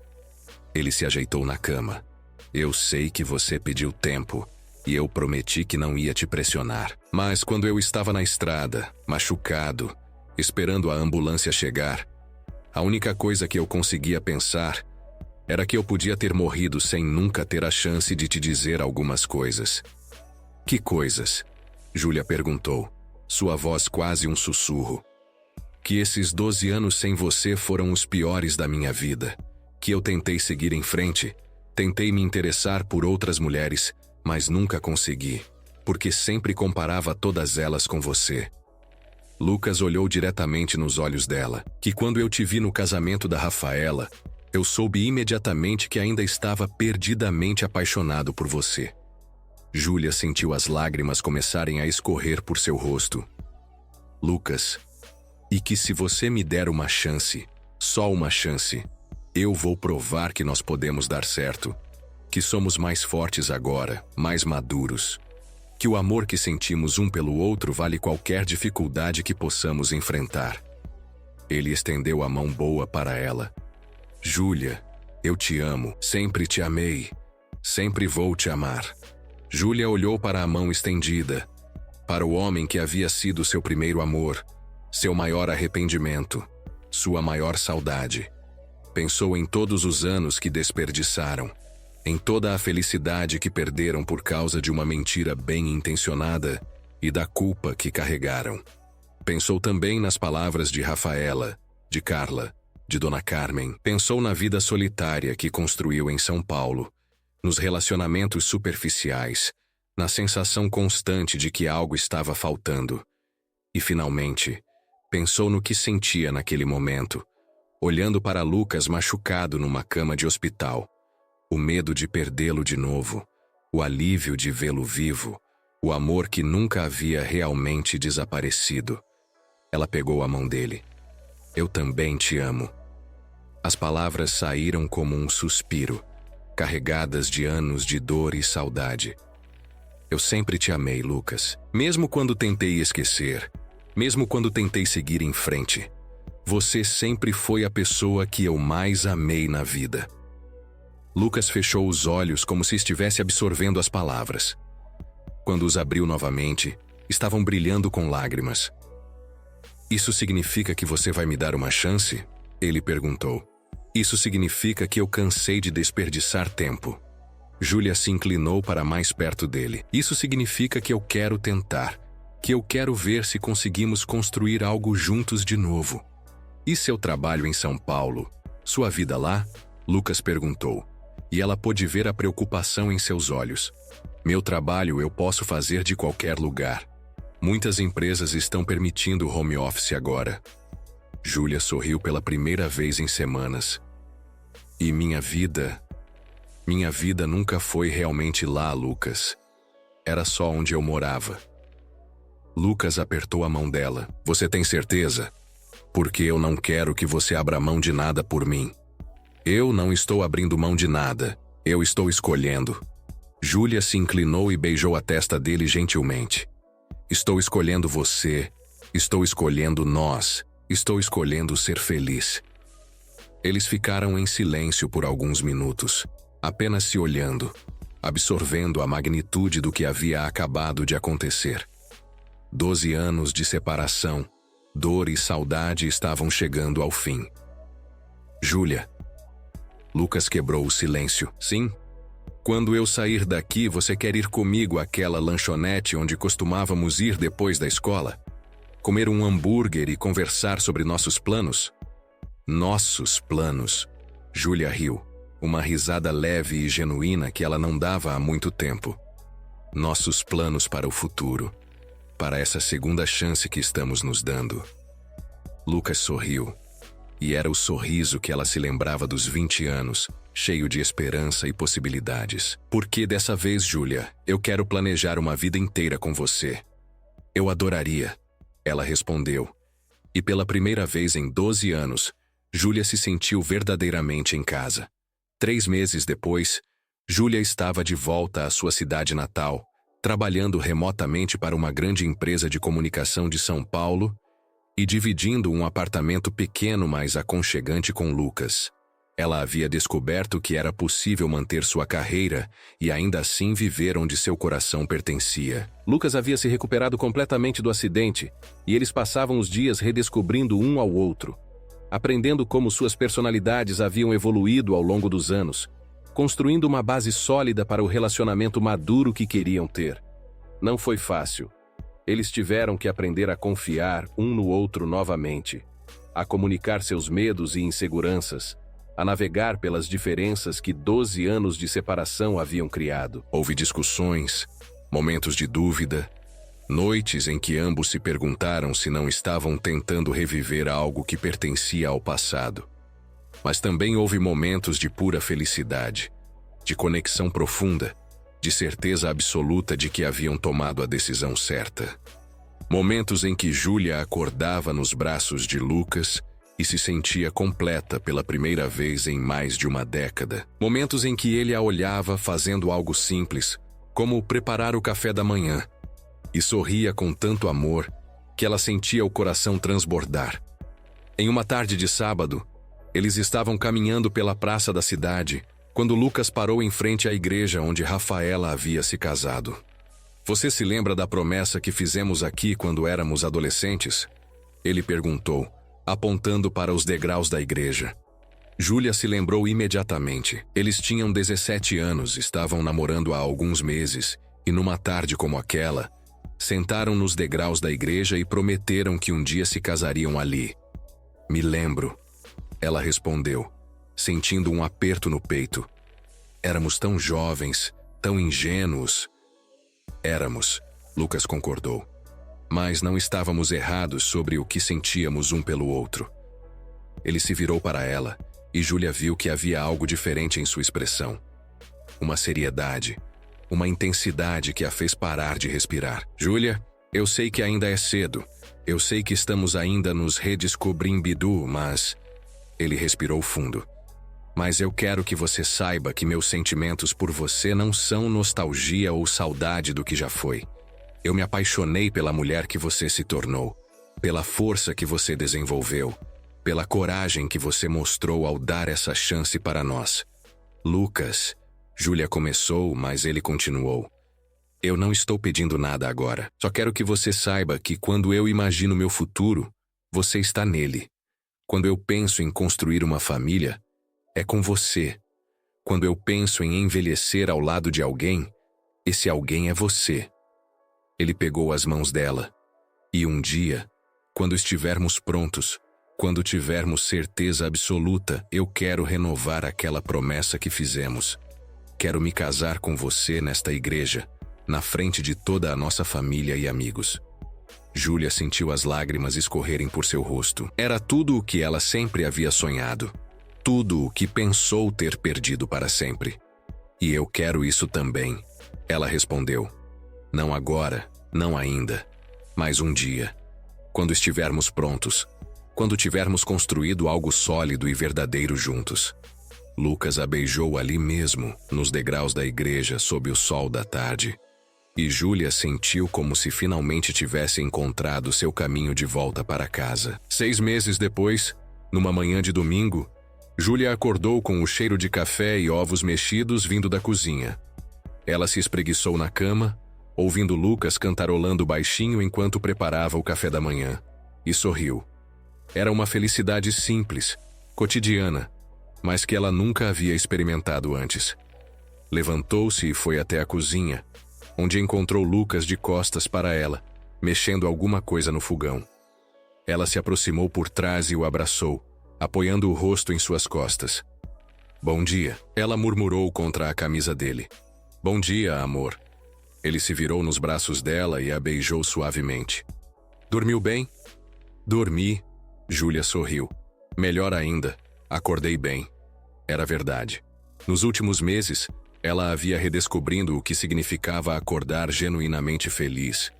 Ele se ajeitou na cama. Eu sei que você pediu tempo, e eu prometi que não ia te pressionar. Mas quando eu estava na estrada, machucado, esperando a ambulância chegar, a única coisa que eu conseguia pensar era que eu podia ter morrido sem nunca ter a chance de te dizer algumas coisas. Que coisas? Júlia perguntou, sua voz quase um sussurro. Que esses 12 anos sem você foram os piores da minha vida. Que eu tentei seguir em frente, tentei me interessar por outras mulheres, mas nunca consegui, porque sempre comparava todas elas com você. Lucas olhou diretamente nos olhos dela, que quando eu te vi no casamento da Rafaela, eu soube imediatamente que ainda estava perdidamente apaixonado por você. Júlia sentiu as lágrimas começarem a escorrer por seu rosto. Lucas, e que se você me der uma chance, só uma chance, eu vou provar que nós podemos dar certo, que somos mais fortes agora, mais maduros, que o amor que sentimos um pelo outro vale qualquer dificuldade que possamos enfrentar. Ele estendeu a mão boa para ela. Júlia, eu te amo, sempre te amei, sempre vou te amar. Júlia olhou para a mão estendida, para o homem que havia sido seu primeiro amor, seu maior arrependimento, sua maior saudade. Pensou em todos os anos que desperdiçaram, em toda a felicidade que perderam por causa de uma mentira bem intencionada e da culpa que carregaram. Pensou também nas palavras de Rafaela, de Carla, de Dona Carmen. Pensou na vida solitária que construiu em São Paulo, nos relacionamentos superficiais, na sensação constante de que algo estava faltando. E, finalmente, pensou no que sentia naquele momento, olhando para Lucas machucado numa cama de hospital. O medo de perdê-lo de novo, o alívio de vê-lo vivo, o amor que nunca havia realmente desaparecido. Ela pegou a mão dele. Eu também te amo. As palavras saíram como um suspiro, carregadas de anos de dor e saudade. Eu sempre te amei, Lucas. Mesmo quando tentei esquecer, mesmo quando tentei seguir em frente, você sempre foi a pessoa que eu mais amei na vida. Lucas fechou os olhos como se estivesse absorvendo as palavras. Quando os abriu novamente, estavam brilhando com lágrimas. Isso significa que você vai me dar uma chance? Ele perguntou. Isso significa que eu cansei de desperdiçar tempo. Júlia se inclinou para mais perto dele. Isso significa que eu quero tentar, que eu quero ver se conseguimos construir algo juntos de novo. E seu trabalho em São Paulo? Sua vida lá? Lucas perguntou. E ela pôde ver a preocupação em seus olhos. Meu trabalho eu posso fazer de qualquer lugar. Muitas empresas estão permitindo home office agora. Júlia sorriu pela primeira vez em semanas. E minha vida nunca foi realmente lá, Lucas. Era só onde eu morava. Lucas apertou a mão dela. Você tem certeza? Porque eu não quero que você abra mão de nada por mim. Eu não estou abrindo mão de nada. Eu estou escolhendo. Júlia se inclinou e beijou a testa dele gentilmente. Estou escolhendo você. Estou escolhendo nós. Estou escolhendo ser feliz. Eles ficaram em silêncio por alguns minutos, apenas se olhando, absorvendo a magnitude do que havia acabado de acontecer. 12 anos de separação, dor e saudade estavam chegando ao fim. Júlia. Lucas quebrou o silêncio. Sim? Quando eu sair daqui, você quer ir comigo àquela lanchonete onde costumávamos ir depois da escola? Comer um hambúrguer e conversar sobre nossos planos? Nossos planos. Júlia riu, uma risada leve e genuína que ela não dava há muito tempo. Nossos planos para o futuro, para essa segunda chance que estamos nos dando. Lucas sorriu, e era o sorriso que ela se lembrava dos 20 anos, cheio de esperança e possibilidades. Porque dessa vez, Júlia, eu quero planejar uma vida inteira com você. Eu adoraria, ela respondeu. E pela primeira vez em 12 anos, Júlia se sentiu verdadeiramente em casa. 3 meses depois, Júlia estava de volta à sua cidade natal, trabalhando remotamente para uma grande empresa de comunicação de São Paulo e dividindo um apartamento pequeno mas aconchegante com Lucas. Ela havia descoberto que era possível manter sua carreira e ainda assim viver onde seu coração pertencia. Lucas havia se recuperado completamente do acidente e eles passavam os dias redescobrindo um ao outro, aprendendo como suas personalidades haviam evoluído ao longo dos anos, construindo uma base sólida para o relacionamento maduro que queriam ter. Não foi fácil. Eles tiveram que aprender a confiar um no outro novamente, a comunicar seus medos e inseguranças, a navegar pelas diferenças que 12 anos de separação haviam criado. Houve discussões, momentos de dúvida, noites em que ambos se perguntaram se não estavam tentando reviver algo que pertencia ao passado. Mas também houve momentos de pura felicidade, de conexão profunda, de certeza absoluta de que haviam tomado a decisão certa. Momentos em que Júlia acordava nos braços de Lucas e se sentia completa pela primeira vez em mais de uma década. Momentos em que ele a olhava fazendo algo simples, como preparar o café da manhã, e sorria com tanto amor que ela sentia o coração transbordar. Em uma tarde de sábado, eles estavam caminhando pela praça da cidade, quando Lucas parou em frente à igreja onde Rafaela havia se casado. Você se lembra da promessa que fizemos aqui quando éramos adolescentes? Ele perguntou, apontando para os degraus da igreja. Júlia se lembrou imediatamente. Eles tinham 17 anos, estavam namorando há alguns meses, e numa tarde como aquela, sentaram nos degraus da igreja e prometeram que um dia se casariam ali. Me lembro, ela respondeu, sentindo um aperto no peito. Éramos tão jovens, tão ingênuos. Éramos, Lucas concordou. Mas não estávamos errados sobre o que sentíamos um pelo outro. Ele se virou para ela, e Júlia viu que havia algo diferente em sua expressão. Uma seriedade, uma intensidade que a fez parar de respirar. Júlia, eu sei que ainda é cedo. Eu sei que estamos ainda nos redescobrindo, mas... Ele respirou fundo. Mas eu quero que você saiba que meus sentimentos por você não são nostalgia ou saudade do que já foi. Eu me apaixonei pela mulher que você se tornou, pela força que você desenvolveu, pela coragem que você mostrou ao dar essa chance para nós. Lucas, Júlia começou, mas ele continuou. Eu não estou pedindo nada agora. Só quero que você saiba que quando eu imagino meu futuro, você está nele. Quando eu penso em construir uma família, é com você. Quando eu penso em envelhecer ao lado de alguém, esse alguém é você. Ele pegou as mãos dela. E um dia, quando estivermos prontos, quando tivermos certeza absoluta, eu quero renovar aquela promessa que fizemos. Quero me casar com você nesta igreja, na frente de toda a nossa família e amigos. Júlia sentiu as lágrimas escorrerem por seu rosto. Era tudo o que ela sempre havia sonhado. Tudo o que pensou ter perdido para sempre. E eu quero isso também, ela respondeu. Não agora, não ainda, mas um dia. Quando estivermos prontos. Quando tivermos construído algo sólido e verdadeiro juntos. Lucas a beijou ali mesmo, nos degraus da igreja, sob o sol da tarde. E Júlia sentiu como se finalmente tivesse encontrado seu caminho de volta para casa. 6 meses depois, numa manhã de domingo, Júlia acordou com o cheiro de café e ovos mexidos vindo da cozinha. Ela se espreguiçou na cama, ouvindo Lucas cantarolando baixinho enquanto preparava o café da manhã, e sorriu. Era uma felicidade simples, cotidiana, mas que ela nunca havia experimentado antes. Levantou-se e foi até a cozinha, onde encontrou Lucas de costas para ela, mexendo alguma coisa no fogão. Ela se aproximou por trás e o abraçou, apoiando o rosto em suas costas. Bom dia, ela murmurou contra a camisa dele. Bom dia, amor. Ele se virou nos braços dela e a beijou suavemente. Dormiu bem? Dormi, Júlia sorriu. Melhor ainda, acordei bem. Era verdade. Nos últimos meses, ela havia redescobrindo o que significava acordar genuinamente feliz,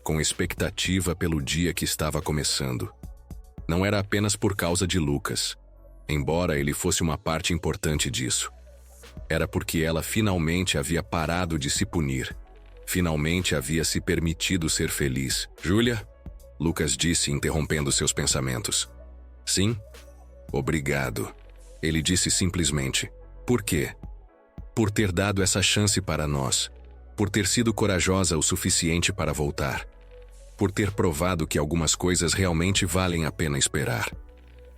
com expectativa pelo dia que estava começando. Não era apenas por causa de Lucas, embora ele fosse uma parte importante disso. Era porque ela finalmente havia parado de se punir. Finalmente havia se permitido ser feliz. Júlia? Lucas disse, interrompendo seus pensamentos. Sim? Obrigado. Ele disse simplesmente. Por quê? Por ter dado essa chance para nós. Por ter sido corajosa o suficiente para voltar. Por ter provado que algumas coisas realmente valem a pena esperar.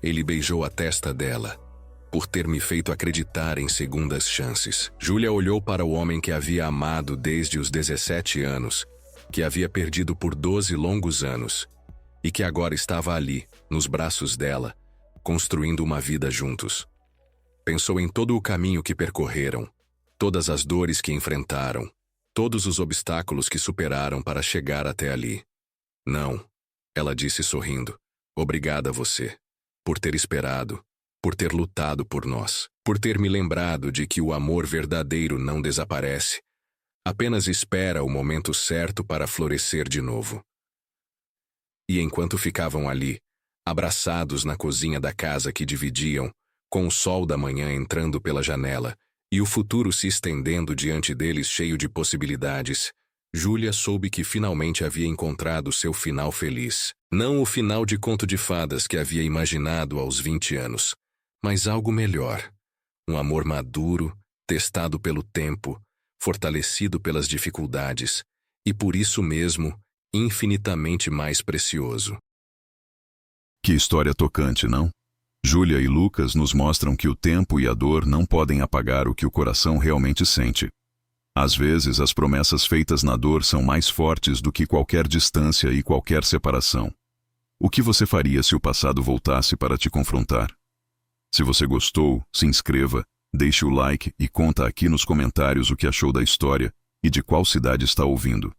Ele beijou a testa dela. Por ter me feito acreditar em segundas chances. Júlia olhou para o homem que havia amado desde os 17 anos, que havia perdido por 12 longos anos, e que agora estava ali, nos braços dela, construindo uma vida juntos. Pensou em todo o caminho que percorreram, todas as dores que enfrentaram, todos os obstáculos que superaram para chegar até ali. Não, ela disse sorrindo. Obrigada a você, por ter esperado, por ter lutado por nós, por ter me lembrado de que o amor verdadeiro não desaparece, apenas espera o momento certo para florescer de novo. E enquanto ficavam ali, abraçados na cozinha da casa que dividiam, com o sol da manhã entrando pela janela e o futuro se estendendo diante deles cheio de possibilidades, Júlia soube que finalmente havia encontrado seu final feliz. Não o final de conto de fadas que havia imaginado aos 20 anos, mas algo melhor. Um amor maduro, testado pelo tempo, fortalecido pelas dificuldades, e por isso mesmo, infinitamente mais precioso. Que história tocante, não? Júlia e Lucas nos mostram que o tempo e a dor não podem apagar o que o coração realmente sente. Às vezes, as promessas feitas na dor são mais fortes do que qualquer distância e qualquer separação. O que você faria se o passado voltasse para te confrontar? Se você gostou, se inscreva, deixe o like e conta aqui nos comentários o que achou da história e de qual cidade está ouvindo.